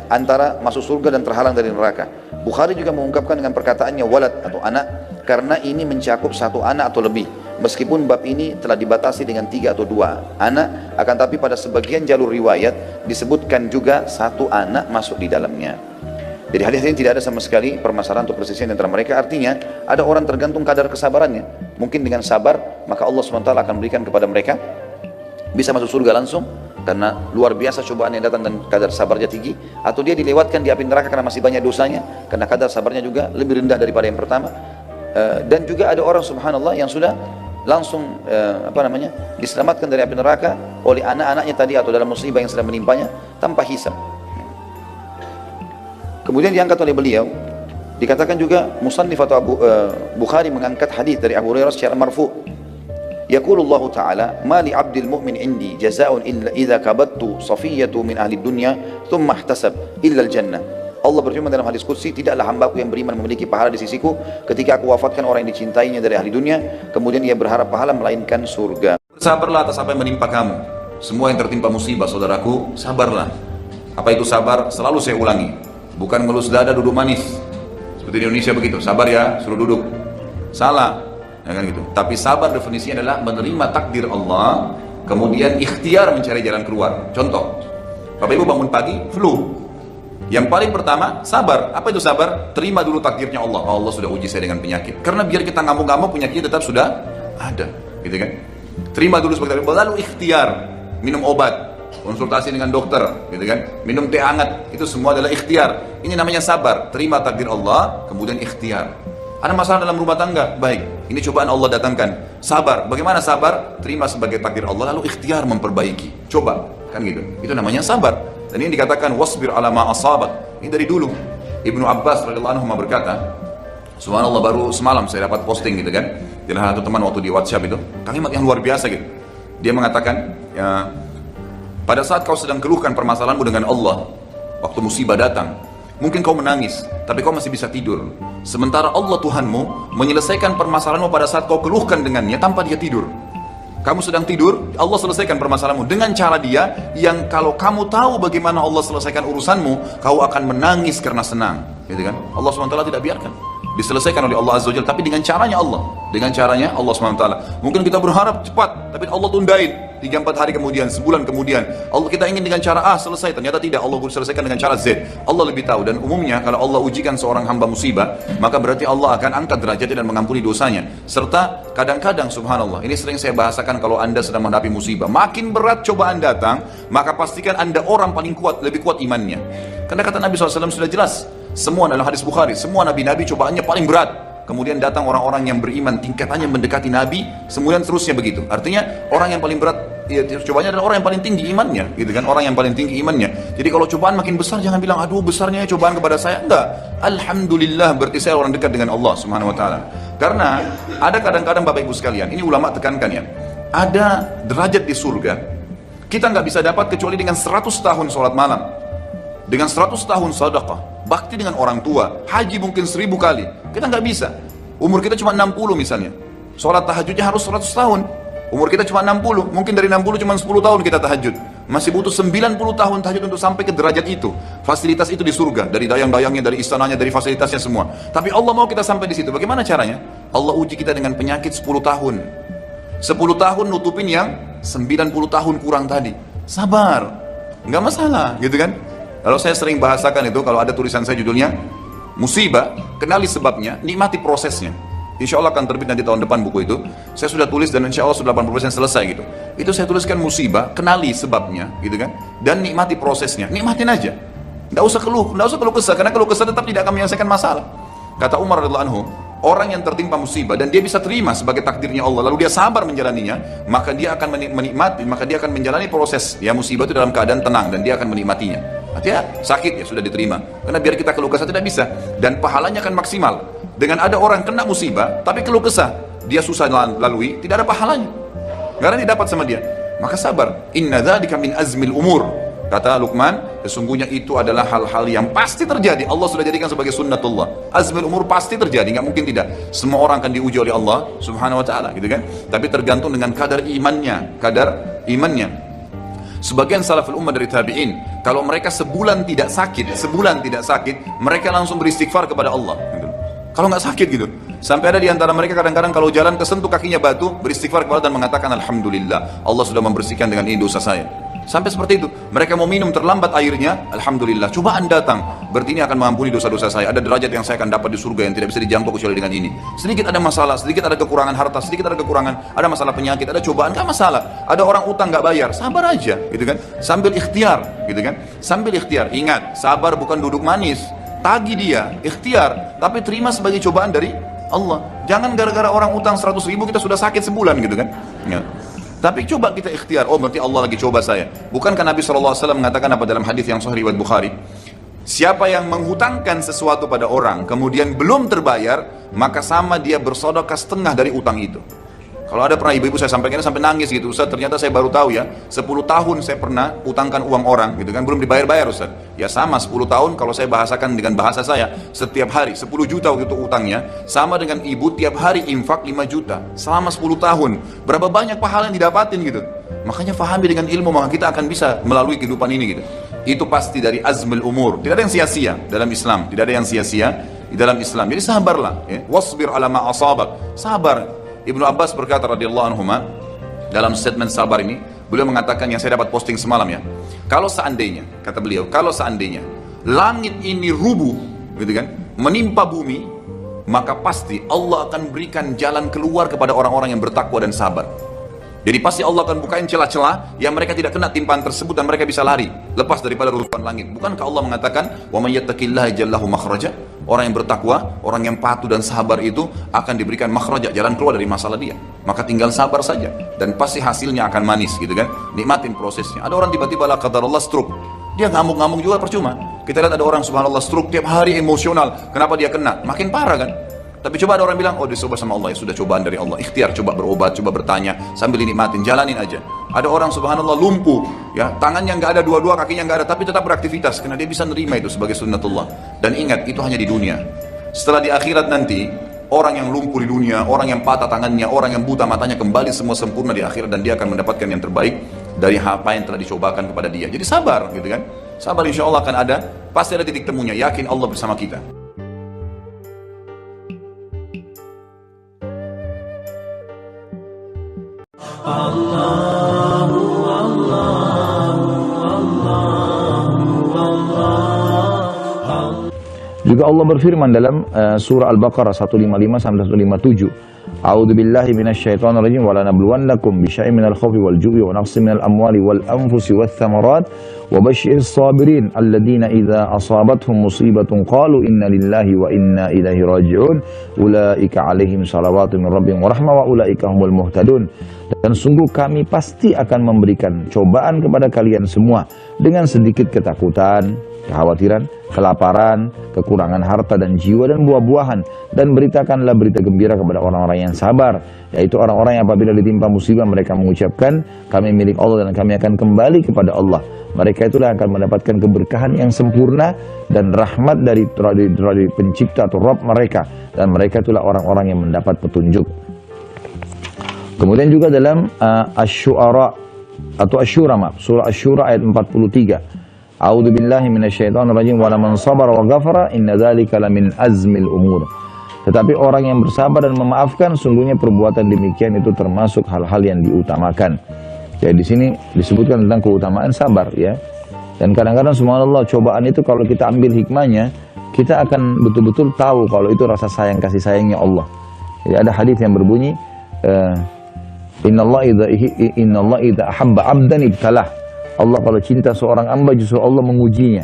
antara masuk surga dan terhalang dari neraka. Bukhari juga mengungkapkan dengan perkataannya walad atau anak, karena ini mencakup satu anak atau lebih. Meskipun bab ini telah dibatasi dengan 3 atau 2 anak, akan tapi pada sebagian jalur riwayat disebutkan juga satu anak masuk di dalamnya. Jadi hadis ini tidak ada sama sekali permasalahan atau persisian antara mereka. Artinya ada orang tergantung kadar kesabarannya. Mungkin dengan sabar maka Allah SWT akan berikan kepada mereka bisa masuk surga langsung karena luar biasa cobaan yang datang dan kadar sabarnya tinggi, atau dia dilewatkan di api neraka karena masih banyak dosanya karena kadar sabarnya juga lebih rendah daripada yang pertama. Dan juga ada orang subhanallah yang sudah langsung diselamatkan dari api neraka oleh anak-anaknya tadi atau dalam musibah yang sedang menimpanya tanpa hisab. Kemudian diangkat oleh beliau, dikatakan juga musannif atau Bukhari mengangkat hadis dari Abu Hurairah secara marfu. Yaqulullahu ta'ala ma li 'abdil mu'min 'indi jazaa'un illa idza kabattu safiyatu min ahli dunya thumma ihtasab illa al-jannah. Allah berfirman dalam hadis qudsi, tidaklah hambaku yang beriman memiliki pahala di sisiku ketika aku wafatkan orang yang dicintainya dari ahli dunia, kemudian ia berharap pahala melainkan surga. Sabarlah atas apa yang menimpa kamu. Semua yang tertimpa musibah, saudaraku, sabarlah. Apa itu sabar? Selalu saya ulangi, bukan ngelus dada duduk manis seperti di Indonesia begitu, sabar ya suruh duduk, salah ya kan gitu. Tapi sabar definisinya adalah menerima takdir Allah, kemudian ikhtiar mencari jalan keluar. Contoh, Bapak Ibu bangun pagi flu, yang paling pertama sabar. Apa itu sabar? Terima dulu takdirnya Allah. Allah sudah uji saya dengan penyakit, karena biar kita ngamuk-ngamuk penyakit tetap sudah ada, gitu kan. Terima dulu sebagai takdir, lalu ikhtiar, minum obat, konsultasi dengan dokter, gitu kan, minum teh hangat, itu semua adalah ikhtiar. Ini namanya sabar. Terima takdir Allah, kemudian ikhtiar. Ada masalah dalam rumah tangga, baik, ini cobaan Allah datangkan, sabar. Bagaimana sabar? Terima sebagai takdir Allah, lalu ikhtiar memperbaiki, coba, kan gitu. Itu namanya sabar. Dan ini dikatakan wasbir ala ma asabak. Ini dari dulu. Ibnu Abbas radhiyallahu anhu berkata, subhanallah, baru semalam saya dapat posting gitu kan, dari satu teman waktu di WhatsApp itu, kalimat yang luar biasa gitu. Dia mengatakan, ya, pada saat kau sedang keluhkan permasalahanmu dengan Allah, waktu musibah datang, mungkin kau menangis, tapi kau masih bisa tidur. Sementara Allah Tuhanmu menyelesaikan permasalahanmu pada saat kau keluhkan dengannya tanpa dia tidur. Kamu sedang tidur, Allah selesaikan permasalahanmu dengan cara dia, yang kalau kamu tahu bagaimana Allah selesaikan urusanmu, kau akan menangis karena senang, gitu kan? Allah SWT tidak biarkan diselesaikan oleh Allah Azza wa Jalla, tapi dengan caranya Allah. Dengan caranya Allah SWT. Mungkin kita berharap cepat, tapi Allah tundain 3-4 hari kemudian, sebulan kemudian. Allah kita ingin dengan cara A selesai, ternyata tidak. Allah selesaikan dengan cara Z. Allah lebih tahu. Dan umumnya kalau Allah ujikan seorang hamba musibah, maka berarti Allah akan angkat derajatnya dan mengampuni dosanya. Serta kadang-kadang subhanallah, ini sering saya bahasakan, kalau anda sedang menghadapi musibah, makin berat cobaan datang, maka pastikan anda orang paling kuat, lebih kuat imannya. Karena kata Nabi SAW sudah jelas, semua dalam hadis Bukhari, semua nabi-nabi cobaannya paling berat. Kemudian datang orang-orang yang beriman, tingkatannya mendekati Nabi, kemudian terusnya begitu. Artinya orang yang paling berat cobanya adalah orang yang paling tinggi imannya, gitu kan? Orang yang paling tinggi imannya. Jadi kalau cobaan makin besar, jangan bilang aduh besarnya cobaan kepada saya. Enggak, alhamdulillah, berarti saya orang dekat dengan Allah Subhanahu wa taala. Karena ada kadang-kadang Bapak Ibu sekalian, ini ulama tekankan ya, ada derajat di surga kita nggak bisa dapat kecuali dengan 100 tahun sholat malam, dengan 100 tahun sedekah, bakti dengan orang tua, haji mungkin 1000 kali. Kita nggak bisa. Umur kita cuma 60 misalnya, sholat tahajudnya harus 100 tahun. Umur kita cuma 60, mungkin dari 60 cuma 10 tahun kita tahajud. Masih butuh 90 tahun tahajud untuk sampai ke derajat itu. Fasilitas itu di surga, dari dayang-dayangnya, dari istananya, dari fasilitasnya semua. Tapi Allah mau kita sampai di situ. Bagaimana caranya? Allah uji kita dengan penyakit 10 tahun. 10 tahun nutupin yang 90 tahun kurang tadi. Sabar, nggak masalah, gitu kan? Kalau saya sering bahasakan itu, kalau ada tulisan saya judulnya musibah, kenali sebabnya, nikmati prosesnya. Insya Allah akan terbit nanti tahun depan buku itu. Saya sudah tulis dan insya Allah sudah 80% selesai gitu. Itu saya tuliskan musibah, kenali sebabnya, gitu kan? Dan nikmati prosesnya, nikmatin aja. Nggak usah keluh kesah, karena keluh kesah tetap tidak akan menyelesaikan masalah. Kata Umar radhiyallahu anhu, orang yang tertimpa musibah dan dia bisa terima sebagai takdirnya Allah, lalu dia sabar menjalaninya, maka dia akan menikmati, maka dia akan menjalani proses ya musibah itu dalam keadaan tenang dan dia akan menikmatinya. Artinya sakit ya sudah diterima, karena biar kita keluh kesah tidak bisa, dan pahalanya akan maksimal. Dengan ada orang kena musibah tapi keluh kesah, dia susah lalui, tidak ada pahalanya, karena tidak dapat sama dia. Maka sabar. Inna dzalika min azmil umur. Kata Luqman, sesungguhnya itu adalah hal-hal yang pasti terjadi. Allah sudah jadikan sebagai sunnatullah. Azmil umur pasti terjadi, nggak mungkin tidak. Semua orang akan diuji oleh Allah Subhanahu wa taala, gitu kan? Tapi tergantung dengan kadar imannya, Sebagian salaful ummah dari tabi'in, kalau mereka sebulan tidak sakit, mereka langsung beristighfar kepada Allah. Gitu. Kalau nggak sakit gitu. Sampai ada di antara mereka kadang-kadang kalau jalan kesentuh kakinya batu, beristighfar kepada Allah dan mengatakan alhamdulillah, Allah sudah membersihkan dengan ini dosa saya. Sampai seperti itu. Mereka mau minum terlambat airnya, alhamdulillah, cobaan datang, berarti ini akan mengampuni dosa-dosa saya. Ada derajat yang saya akan dapat di surga yang tidak bisa dijangkau kecuali dengan ini. Sedikit ada masalah, sedikit ada kekurangan harta, sedikit ada kekurangan, ada masalah penyakit, ada cobaan, nggak masalah. Ada orang utang nggak bayar, sabar aja, gitu kan? Sambil ikhtiar, gitu kan? Sambil ikhtiar. Ingat, sabar bukan duduk manis. Tagih dia, ikhtiar, tapi terima sebagai cobaan dari Allah. Jangan gara-gara orang utang 100.000 kita sudah sakit sebulan, gitu kan? Ya. Tapi coba kita ikhtiar, oh berarti Allah lagi coba saya. Bukankah Nabi SAW mengatakan apa dalam hadis yang sahih riwayat Bukhari? Siapa yang menghutangkan sesuatu pada orang, kemudian belum terbayar, maka sama dia bersedekah setengah dari utang itu. Kalau ada pernah ibu-ibu saya sampaikan sampai nangis gitu, Ustaz, ternyata saya baru tahu ya, 10 tahun saya pernah utangkan uang orang gitu kan, belum dibayar-bayar Ustaz. Ya sama 10 tahun kalau saya bahasakan dengan bahasa saya, setiap hari 10 juta waktu itu utangnya, sama dengan ibu tiap hari infak 5 juta selama 10 tahun. Berapa banyak pahala yang didapatin gitu. Makanya fahami dengan ilmu, maka kita akan bisa melalui kehidupan ini gitu. Itu pasti dari azmul umur. Tidak ada yang sia-sia dalam Islam, tidak ada yang sia-sia di dalam Islam. Jadi sabarlah ya. Wasbir ala ma asabak. Sabar. Ibnu Abbas berkata radhiyallahu anhuma dalam statement sabar ini, beliau mengatakan yang saya dapat posting semalam ya. Kalau seandainya, kata beliau, kalau seandainya langit ini rubuh, gitu kan, menimpa bumi, maka pasti Allah akan berikan jalan keluar kepada orang-orang yang bertakwa dan sabar. Jadi pasti Allah akan bukain celah-celah yang mereka tidak kena timpaan tersebut dan mereka bisa lari lepas daripada reruntuhan langit. Bukankah Allah mengatakan wa may yattaqillaha yaj'al lahu makhraja? Orang yang bertakwa, orang yang patuh dan sabar itu akan diberikan makhraja, jalan keluar dari masalah dia. Maka tinggal sabar saja dan pasti hasilnya akan manis, gitu kan? Nikmatin prosesnya. Ada orang tiba-tiba la qadarullah stroke. Dia ngamuk-ngamuk juga percuma. Kita lihat ada orang subhanallah stroke tiap hari emosional. Kenapa dia kena? Makin parah kan? Tapi coba ada orang bilang, oh dicoba sama Allah, ya sudah cobaan dari Allah. Ikhtiar, coba berobat, coba bertanya, sambil dinikmatin, jalanin aja. Ada orang subhanallah lumpuh, ya tangannya nggak ada dua-dua, kakinya nggak ada, tapi tetap beraktivitas, karena dia bisa nerima itu sebagai sunnatullah. Dan ingat, itu hanya di dunia. Setelah di akhirat nanti, orang yang lumpuh di dunia, orang yang patah tangannya, orang yang buta matanya, kembali semua sempurna di akhirat, dan dia akan mendapatkan yang terbaik dari apa yang telah dicobakan kepada dia. Jadi sabar, gitu kan? Sabar, insya Allah akan ada, pasti ada titik temunya. Yakin Allah bersama kita. Juga Allah berfirman dalam surah Al-Baqarah 155 sampai 157. A'udzu billahi minasyaitonir rajim wa lanabluwannakum bisyai'in minal khawfi wal ju'i wa naqsin minal amwali wal anfusi wath thamarat wa basyiris sabirin alladziina idza asabathum musibatun qalu inna lillahi wa inna ilaihi raji'un ulaika 'alaihim shalawatun min rabbihim wa rahmah wa ulaika humul muhtadun. Dan sungguh kami pasti akan memberikan cobaan kepada kalian semua dengan sedikit ketakutan, kekhawatiran, kelaparan, kekurangan harta dan jiwa dan buah-buahan, dan beritakanlah berita gembira kepada orang-orang yang sabar, yaitu orang-orang yang apabila ditimpa musibah mereka mengucapkan kami milik Allah dan kami akan kembali kepada Allah. Mereka itulah yang akan mendapatkan keberkahan yang sempurna dan rahmat dari pencipta atau Rabb mereka, dan mereka itulah orang-orang yang mendapat petunjuk. Kemudian juga dalam Asy-Syu'ara atau Asy-Syura, surah Asy-Syura ayat 43. A'udzu billahi minasyaitonir rajim wa laman sabara wa ghafara inna dzalika lamin azmil umur. Tetapi orang yang bersabar dan memaafkan, sungguhnya perbuatan demikian itu termasuk hal-hal yang diutamakan. Jadi di sini disebutkan tentang keutamaan sabar ya. Dan kadang-kadang subhanallah cobaan itu kalau kita ambil hikmahnya, kita akan betul-betul tahu kalau itu rasa sayang, kasih sayangnya Allah. Jadi ada hadis yang berbunyi Innallaha idza ahabba 'abdan ibtalah. Allah kalau cinta seorang hamba justru Allah mengujinya.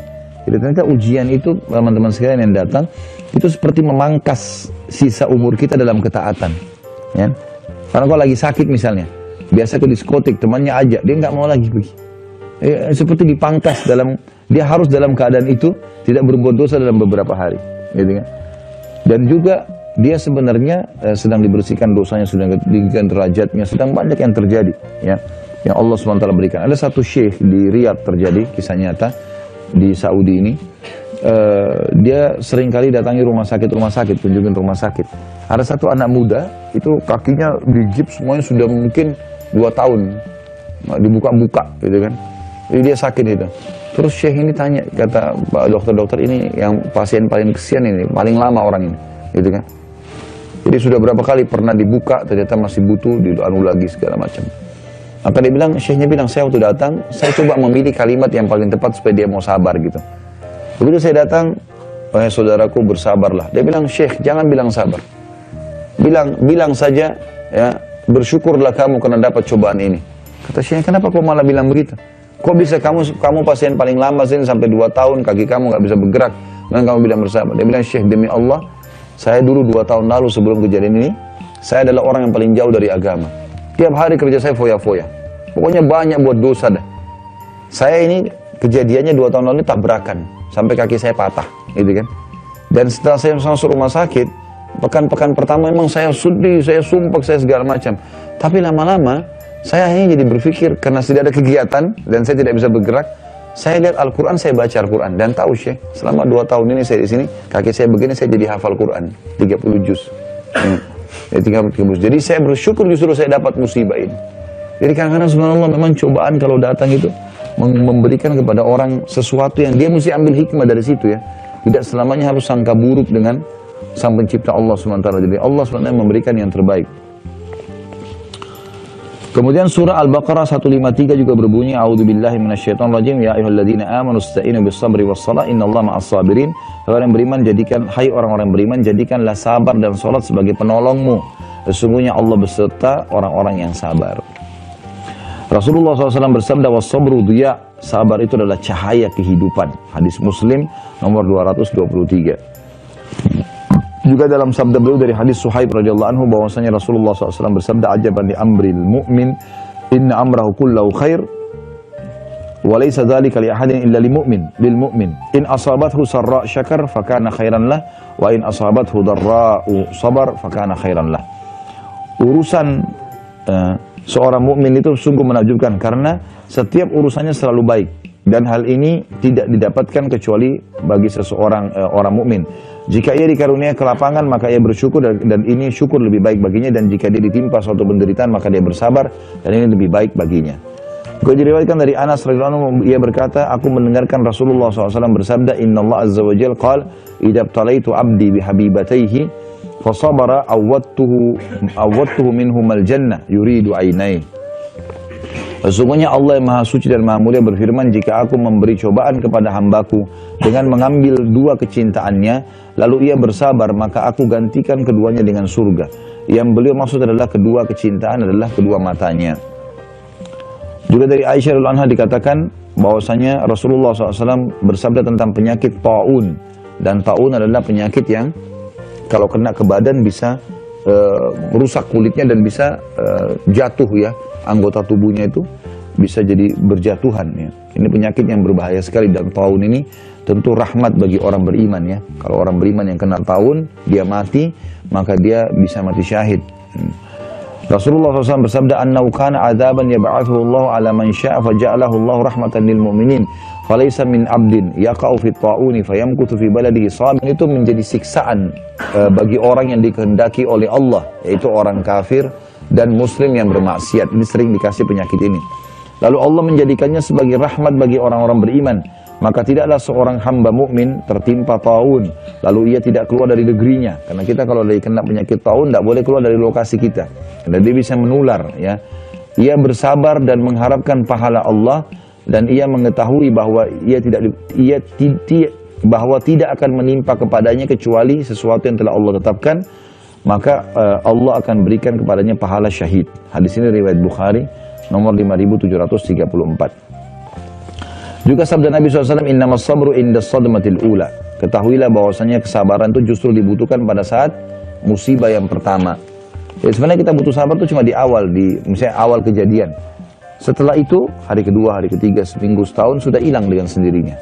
Jadi ternyata ujian itu, teman-teman sekalian yang datang, itu seperti memangkas sisa umur kita dalam ketaatan. Ya. Karena kalau lagi sakit misalnya, biasa ke diskotik, temannya ajak, dia nggak mau lagi pergi. Seperti dipangkas dia harus dalam keadaan itu tidak berbuat dosa dalam beberapa hari. Gitu kan? Dan juga dia sebenarnya sedang dibersihkan dosanya, sedang ditinggikan derajatnya, sedang banyak yang terjadi. Ya. Yang Allah SWT berikan. Ada satu syekh di Riyadh terjadi, kisah nyata, di Saudi ini. Dia sering kali datangi rumah sakit, kunjungin rumah sakit. Ada satu anak muda, itu kakinya digips semuanya sudah mungkin 2 tahun. Dibuka-buka gitu kan. Jadi dia sakit itu. Terus syekh ini tanya, kata dokter-dokter ini yang pasien paling kesian ini, paling lama orang ini. Gitu kan. Jadi sudah berapa kali pernah dibuka, ternyata masih butuh, dianu lagi segala macam. Maka dia bilang, syekhnya bilang, saya waktu datang, saya coba memilih kalimat yang paling tepat supaya dia mau sabar gitu. Begitu saya datang, wahai saudaraku bersabarlah. Dia bilang, syekh jangan bilang sabar. Bilang saja, ya bersyukurlah kamu karena dapat cobaan ini. Kata syekh, kenapa kau malah bilang begitu? Kok bisa kamu pasien paling lama sini sampai 2 tahun, kaki kamu nggak bisa bergerak, dan kamu bilang bersabar. Dia bilang, syekh demi Allah, saya dulu 2 tahun lalu sebelum kejadian ini, saya adalah orang yang paling jauh dari agama. Tiap hari kerja saya foya-foya. Pokoknya banyak buat dosa dah. Saya ini kejadiannya 2 tahun lalu tabrakan. Sampai kaki saya patah. Gitu kan. Dan setelah saya masuk rumah sakit, pekan-pekan pertama memang saya sedih, saya sumpah, saya segala macam. Tapi lama-lama, saya hanya jadi berpikir, karena tidak ada kegiatan, dan saya tidak bisa bergerak, saya lihat Al-Quran, saya baca Al-Quran. Dan tahu syekh, selama 2 tahun ini saya di sini, kaki saya begini, saya jadi hafal Quran. 30 juz. Jadi saya bersyukur justru saya dapat musibah ini. Jadi kadang-kadang subhanallah memang cobaan kalau datang itu memberikan kepada orang sesuatu yang dia mesti ambil hikmah dari situ ya. Tidak selamanya harus sangka buruk dengan sang pencipta Allah SWT. Jadi Allah SWT memberikan yang terbaik. Kemudian surah Al-Baqarah 153 juga berbunyi, A'udzubillahi minasyaitonirrajim, ya ayyuhalladzina amanu ista'inu bis-sabri was-shalah innallaha ma'as-sabirin. Orang beriman hai orang-orang beriman, jadikanlah sabar dan salat sebagai penolongmu. Sesungguhnya Allah beserta orang-orang yang sabar. Rasulullah SAW bersabda, was-sabru diya, sabar itu adalah cahaya kehidupan. Hadis Muslim nomor 223. Juga dalam sabda beliau dari hadis Suhaib radhiyallahu anhu bahwasanya Rasulullah SAW bersabda, ajaban li amril mu'min inna amrahu kullahu khair wa laysa dzalika li ahadin illa lil mu'min in asabathu sarra syakar fakana khairan lah wa in asabathu dharra'u sabar fakana khairan lah. Urusan seorang mukmin itu sungguh menakjubkan karena setiap urusannya selalu baik, dan hal ini tidak didapatkan kecuali bagi seseorang orang mukmin. Jika ia dikaruniai kelapangan maka ia bersyukur, dan ini syukur lebih baik baginya, dan jika dia ditimpa suatu penderitaan maka dia bersabar, dan ini lebih baik baginya. Juga diriwayatkan dari Anas radhiyallahu anhu, ia berkata, aku mendengarkan Rasulullah SAW bersabda, Innallaha azza wa jalla qala idza btalaitu abdi bihabibatayhi fasabara awwadtuhu minhumal jannah yuridu ainai. Sesungguhnya Allah yang Maha Suci dan Maha Mulia berfirman, jika aku memberi cobaan kepada hambaku dengan mengambil 2 kecintaannya, lalu ia bersabar, maka aku gantikan keduanya dengan surga. Yang beliau maksud adalah kedua kecintaan adalah kedua matanya. Juga dari Aisyah radhiyallahu anha dikatakan bahwasanya Rasulullah SAW bersabda tentang penyakit taun, dan taun adalah penyakit yang kalau kena ke badan bisa merusak kulitnya dan bisa jatuh ya, anggota tubuhnya itu bisa jadi berjatuhan ya. Ini penyakit yang berbahaya sekali, dan taun ini tentu rahmat bagi orang beriman ya. Kalau orang beriman yang kena taun, dia mati, maka dia bisa mati syahid. Rasulullah SAW bersabda, annahu kana adzaban yab'athuhu Allah ala man syaa faja'alahu Allah rahmatan lil mu'minin falaysa min abdin yaqa'u fi ta'uni fayamkuthu fi baladihi sabin. Itu menjadi siksaan bagi orang yang dikehendaki oleh Allah, yaitu orang kafir dan muslim yang bermaksiat. Ini sering dikasih penyakit ini. Lalu Allah menjadikannya sebagai rahmat bagi orang-orang beriman. Maka tidaklah seorang hamba mukmin tertimpa taun lalu ia tidak keluar dari negerinya. Karena kita kalau dari kena penyakit taun tidak boleh keluar dari lokasi kita, karena dia bisa menular ya. Ia bersabar dan mengharapkan pahala Allah, dan ia mengetahui bahwa bahwa tidak akan menimpa kepadanya kecuali sesuatu yang telah Allah tetapkan, maka Allah akan berikan kepadanya pahala syahid. Hadis ini riwayat Bukhari nomor 5734. Juga sabda Nabi SAW, innamas sabru inda sadmatil ula. Ketahuilah bahwasanya kesabaran itu justru dibutuhkan pada saat musibah yang pertama. Ya, sebenarnya kita butuh sabar itu cuma di awal, misalnya awal kejadian. Setelah itu, hari kedua, hari ketiga, seminggu, setahun, sudah hilang dengan sendirinya.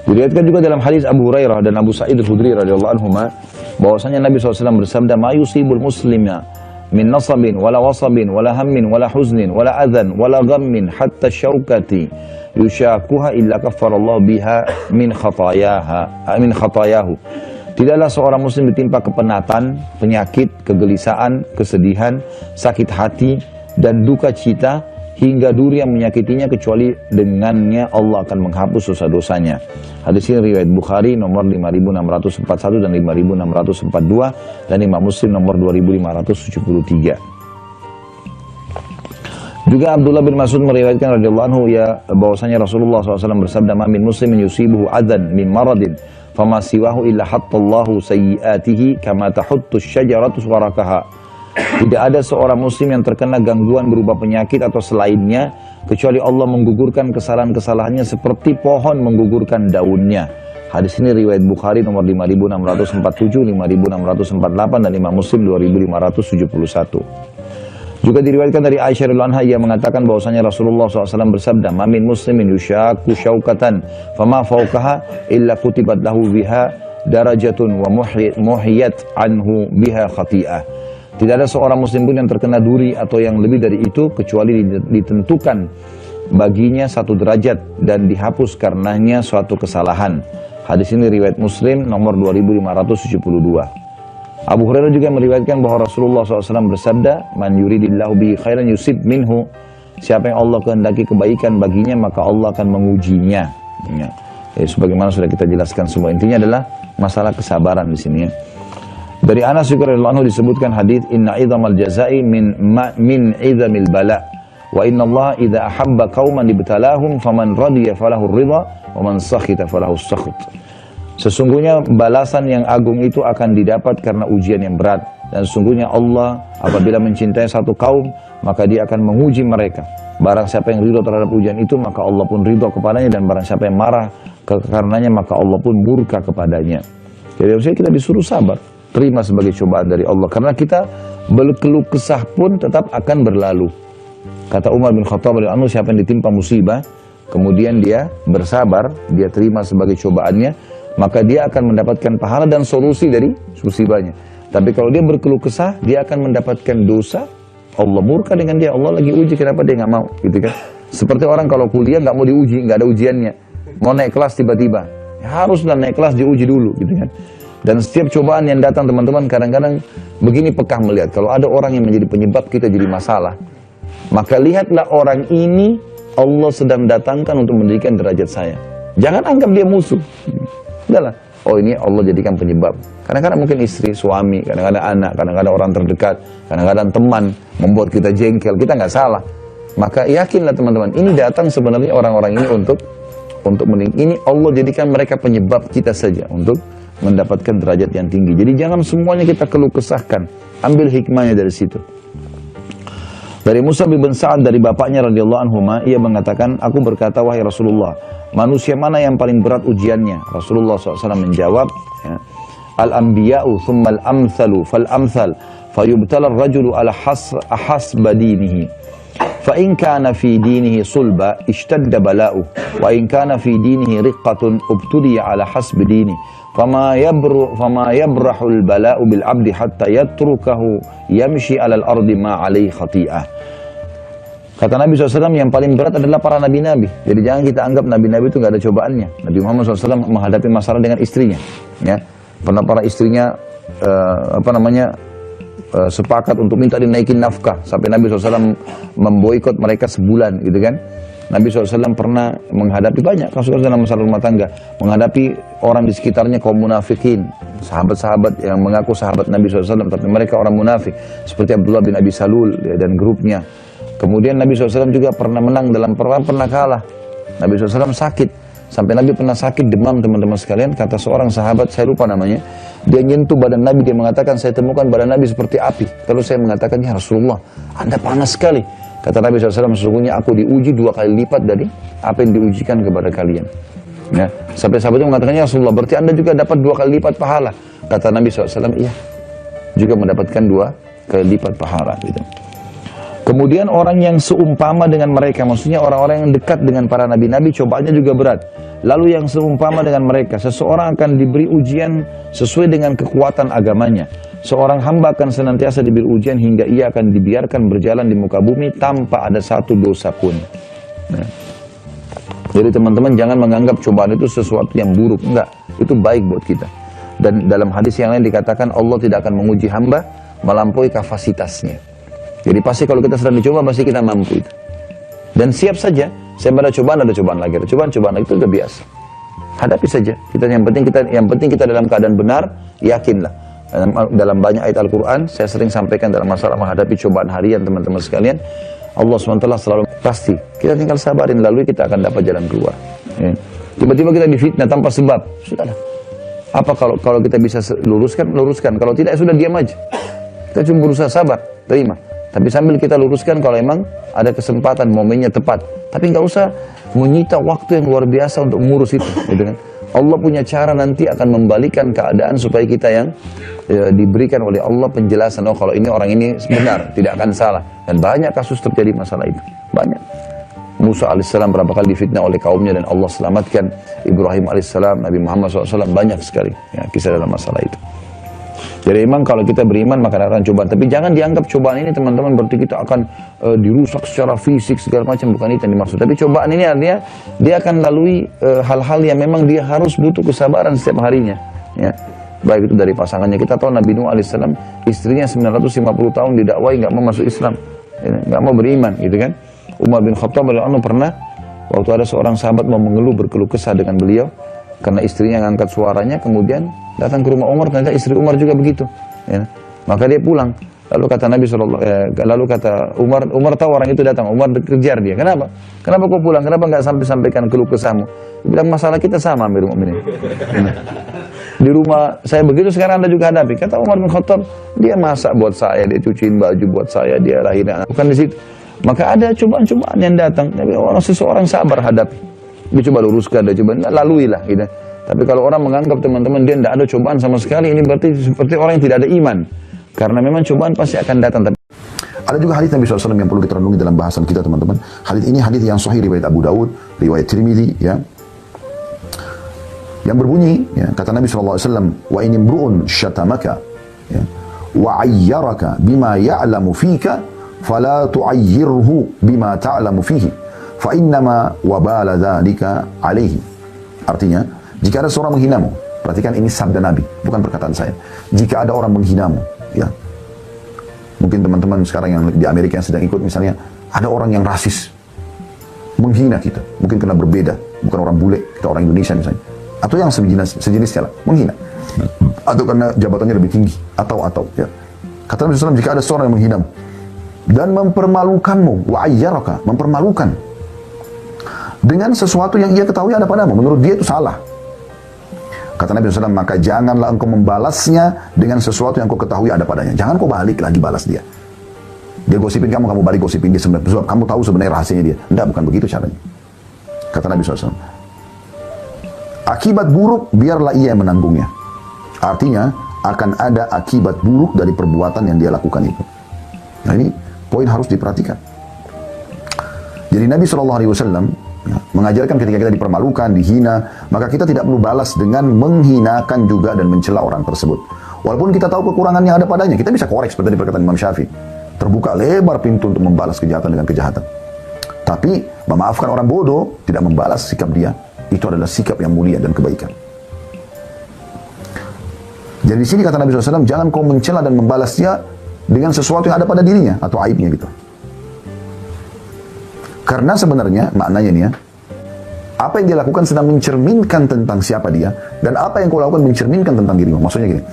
Diriwayatkan juga dalam hadis Abu Hurairah dan Abu Sa'id Al-Khudri radhiyallahu anhuma, bahwasanya Nabi SAW bersabda, ma yusibul muslima min nasabin, wala wasabin, wala hammin, wala huznin, wala adhan, wala ghammin, hatta syaukati, yushakuha illa kaffarallahu biha min khatayahu. Tidaklah seorang muslim ditimpa kepenatan, penyakit, kegelisahan, kesedihan, sakit hati, dan duka cita, hingga duri yang menyakitinya, kecuali dengannya Allah akan menghapus dosa-dosanya. Hadis ini riwayat Bukhari nomor 5641 dan 5642, dan Imam Muslim nomor 2573. Juga Abdullah bin Mas'ud meriwayatkan radhiyallahu anhu bahwasanya Rasulullah SAW bersabda, "Ma min muslimin yusibuhu adan min maradin, fama siwahu illa hattallahu sayyiatihi kama tahuttu syajaratu warakaha." Tidak ada seorang muslim yang terkena gangguan berupa penyakit atau selainnya, kecuali Allah menggugurkan kesalahan-kesalahannya seperti pohon menggugurkan daunnya. Hadis ini riwayat Bukhari nomor 5647, 5648, dan Imam Muslim 2571. Juga diriwayatkan dari Aisyah radhiyallahu anha, ia mengatakan bahwasanya Rasulullah SAW bersabda, "Mamin muslimin yushaku syaukatan, fama fauqaha illa kutibat lahu biha darajatun wa muhiyat anhu biha khati'ah." Tidak ada seorang muslim pun yang terkena duri atau yang lebih dari itu, kecuali ditentukan baginya satu derajat dan dihapus karenanya suatu kesalahan. Hadis ini riwayat Muslim nomor 2572. Abu Hurairah juga meriwayatkan bahwa Rasulullah SAW bersabda, "Man yuridillahu bihi khairan yusib minhu." Siapa yang Allah kehendaki kebaikan baginya, maka Allah akan mengujinya. Ya. Sebagaimana sudah kita jelaskan semua, intinya adalah masalah kesabaran di sini. Ya. Dari Anas juga radhiyallahu anhu disebutkan hadis, "Inna idzamal jazai min idzamil bala, wa inna Allah idza ahabba qauman ibtalahum faman radiya falahu ridha wa man sakhita falahu sakht." Sesungguhnya balasan yang agung itu akan didapat karena ujian yang berat. Dan sesungguhnya Allah apabila mencintai satu kaum, maka dia akan menguji mereka. Barang siapa yang ridho terhadap ujian itu, maka Allah pun ridho kepadanya. Dan barang siapa yang marah karenanya, maka Allah pun murka kepadanya. Jadi harusnya kita disuruh sabar, terima sebagai cobaan dari Allah. Karena kita berkeluh kesah pun tetap akan berlalu. Kata Umar bin Khattab radhiyallahu anhu, siapa yang ditimpa musibah, kemudian dia bersabar, dia terima sebagai cobaannya, maka dia akan mendapatkan pahala dan solusi dari musibahnya. Tapi kalau dia berkeluh kesah, dia akan mendapatkan dosa, Allah murka dengan dia, Allah lagi uji, kenapa dia nggak mau, gitu kan? Seperti orang kalau kuliah nggak mau diuji, nggak ada ujiannya, mau naik kelas tiba-tiba, haruslah naik kelas diuji dulu, gitu kan? Dan setiap cobaan yang datang teman-teman, kadang-kadang begini pekah melihat, kalau ada orang yang menjadi penyebab kita jadi masalah, maka lihatlah orang ini Allah sedang datangkan untuk mendidikan derajat saya. Jangan anggap dia musuh. Udahlah, oh ini Allah jadikan penyebab. Kadang-kadang mungkin istri, suami, kadang-kadang anak, kadang-kadang orang terdekat, kadang-kadang teman membuat kita jengkel, kita nggak salah. Maka yakinlah teman-teman, ini datang sebenarnya orang-orang ini untuk ini Allah jadikan mereka penyebab kita saja untuk mendapatkan derajat yang tinggi. Jadi jangan semuanya kita keluh kesahkan, ambil hikmahnya dari situ. Dari Musa bin Sa'ad dari bapaknya radhiyallahu anhu, ia mengatakan, aku berkata, wahai Rasulullah, manusia mana yang paling berat ujiannya? Rasulullah SAW menjawab, ya, al-anbiya'u thumma al-amthalu fal-amthal fayubtala ar-rajulu ala hasba dinihi fa in kana fi dinihi sulba ishtadda bala'u wa in kana fi dinihi riqqatun ubtuliya ala hasbi dini fama yabrahu al-bala'u bil 'abdi hatta yatrukahu yamshi 'ala al-ardi ma 'alaihi khati'ah. Kata Nabi SAW, yang paling berat adalah para nabi-nabi. Jadi jangan kita anggap nabi-nabi itu nggak ada cobaannya. Nabi Muhammad SAW menghadapi masalah dengan istrinya. Ya, pernah para istrinya sepakat untuk minta dinaikin nafkah sampai Nabi SAW memboikot mereka sebulan, gitu kan? Nabi SAW pernah menghadapi banyak kasus-kasus dalam masalah rumah tangga, menghadapi orang di sekitarnya kaum munafikin, sahabat-sahabat yang mengaku sahabat Nabi SAW, tapi mereka orang munafik, seperti Abdullah bin Abi Salul ya, dan grupnya. Kemudian Nabi SAW juga pernah menang dalam perang, pernah kalah. Nabi SAW sakit, sampai Nabi pernah sakit demam teman-teman sekalian. Kata seorang sahabat, saya lupa namanya, dia nyentuh badan Nabi, dia mengatakan, saya temukan badan Nabi seperti api. Lalu saya mengatakan, ya Rasulullah, Anda panas sekali. Kata Nabi SAW, sesungguhnya aku diuji 2 kali lipat dari apa yang diujikan kepada kalian. Ya. Sampai sahabatnya mengatakan, ya Rasulullah, berarti anda juga dapat 2 kali lipat pahala. Kata Nabi SAW, iya, juga mendapatkan 2 kali lipat pahala. Gitu. Kemudian orang yang seumpama dengan mereka, maksudnya orang-orang yang dekat dengan para nabi-nabi, cobaannya juga berat. Lalu yang seumpama dengan mereka, seseorang akan diberi ujian sesuai dengan kekuatan agamanya. Seorang hamba akan senantiasa diberi ujian hingga ia akan dibiarkan berjalan di muka bumi tanpa ada satu dosa pun. Nah. Jadi teman-teman jangan menganggap cobaan itu sesuatu yang buruk. Enggak, itu baik buat kita. Dan dalam hadis yang lain dikatakan Allah tidak akan menguji hamba melampaui kapasitasnya. Jadi pasti kalau kita sedang dicoba, pasti kita mampu itu. Dan siap saja, saya ada cobaan lagi, ada cobaan lagi, itu udah biasa. Hadapi saja. Yang penting kita dalam keadaan benar, yakinlah. Dalam banyak ayat Al-Quran, saya sering sampaikan dalam masalah menghadapi cobaan harian teman-teman sekalian, Allah SWT selalu pasti, kita tinggal sabarin, lalu kita akan dapat jalan keluar. Ya. Tiba-tiba kita difitnah tanpa sebab, sudahlah. Apa kalau kita bisa luruskan, kalau tidak ya sudah diam aja. Kita cuma berusaha sabar, terima. Tapi sambil kita luruskan kalau emang ada kesempatan, momennya tepat. Tapi nggak usah menyita waktu yang luar biasa untuk mengurus itu, gitu kan? Allah punya cara nanti akan membalikan keadaan supaya kita yang diberikan oleh Allah penjelasan, oh kalau ini orang ini benar, tidak akan salah. Dan banyak kasus terjadi masalah itu, banyak. Musa alaihissalam berapa kali difitnah oleh kaumnya dan Allah selamatkan. Ibrahim alaihissalam, Nabi Muhammad SAW, banyak sekali ya, kisah dalam masalah itu. Jadi memang kalau kita beriman maka akan cobaan. Tapi jangan dianggap cobaan ini teman-teman berarti kita akan dirusak secara fisik segala macam. Bukan itu yang dimaksud. Tapi cobaan ini artinya dia akan lalui hal-hal yang memang dia harus butuh kesabaran setiap harinya. Ya. Baik itu dari pasangannya. Kita tahu Nabi Nuh alaihissalam istrinya 950 tahun didakwai nggak mau masuk Islam, nggak mau beriman, gitu kan? Umar bin Khattab radhiyallahu anhu pernah waktu ada seorang sahabat mau berkeluh kesah dengan beliau karena istrinya ngangkat suaranya, kemudian datang ke rumah Umar, ternyata istri Umar juga begitu. Ya. Maka dia pulang. Lalu kata Nabi lalu kata Umar tahu orang itu datang, Umar kejar dia. Kenapa? Kenapa kau pulang? Kenapa nggak sampaikan keluh kesahmu? Dia bilang masalah kita sama, Amirul Mukminin. Di rumah saya begitu, sekarang Anda juga hadapi. Kata Umar bin Khattab, dia masak buat saya, dia cuciin baju buat saya, dia lahirin anak. Bukan di situ. Maka ada cobaan-cobaan yang datang. Tapi seseorang sabar hadapi. Dia coba luruskan, dia coba laluilah, gitu. Tapi kalau orang menganggap teman-teman dia tidak ada cobaan sama sekali, ini berarti seperti orang yang tidak ada iman. Karena memang cobaan pasti akan datang. Ada juga hadis Nabi SAW yang perlu kita renungi dalam bahasan kita teman-teman. Hadis ini hadis yang sahih riwayat Abu Daud, riwayat Tirmidzi, ya. Yang berbunyi, ya, kata Nabi SAW, wa in imru'un syatamaka, ya, wa ayyaraka bima ya'lamu fika, fala tu'ayyirhu bima ta'lamu fihi, fa innama wabala dzalika alaihi. Artinya, jika ada seorang menghinamu, perhatikan ini sabda Nabi, bukan perkataan saya. Jika ada orang menghinamu, ya, mungkin teman-teman sekarang yang di Amerika yang sedang ikut misalnya, ada orang yang rasis, menghina kita, mungkin karena berbeda, bukan orang bule, kita orang Indonesia misalnya, atau yang sejenisnya lah, menghina, atau karena jabatannya lebih tinggi, atau ya. Kata Nabi SAW, jika ada seorang yang menghinamu dan mempermalukanmu, wa ayyaraka, mempermalukan dengan sesuatu yang ia ketahui ada padamu, menurut dia itu salah. Kata Nabi SAW, maka janganlah engkau membalasnya dengan sesuatu yang kau ketahui ada padanya. Jangan kau balik lagi balas dia. Dia gosipin kamu balik gosipin dia sebenarnya. Sebab kamu tahu sebenarnya rahasianya dia. Tidak, bukan begitu caranya. Kata Nabi SAW, akibat buruk biarlah ia yang menanggungnya. Artinya, akan ada akibat buruk dari perbuatan yang dia lakukan itu. Nah ini poin harus diperhatikan. Jadi Nabi SAW ya, mengajarkan ketika kita dipermalukan, dihina, maka kita tidak perlu balas dengan menghinakan juga dan mencela orang tersebut. Walaupun kita tahu kekurangan yang ada padanya, kita bisa korek seperti perkataan Imam Syafi'i. Terbuka lebar pintu untuk membalas kejahatan dengan kejahatan. Tapi memaafkan orang bodoh, tidak membalas sikap dia, itu adalah sikap yang mulia dan kebaikan. Jadi di sini kata Nabi SAW, jangan kau mencela dan membalas dia dengan sesuatu yang ada pada dirinya atau aibnya gitu. Karena sebenarnya maknanya nih ya, apa yang dia lakukan sedang mencerminkan tentang siapa dia, dan apa yang kau lakukan mencerminkan tentang dirimu. Maksudnya gini,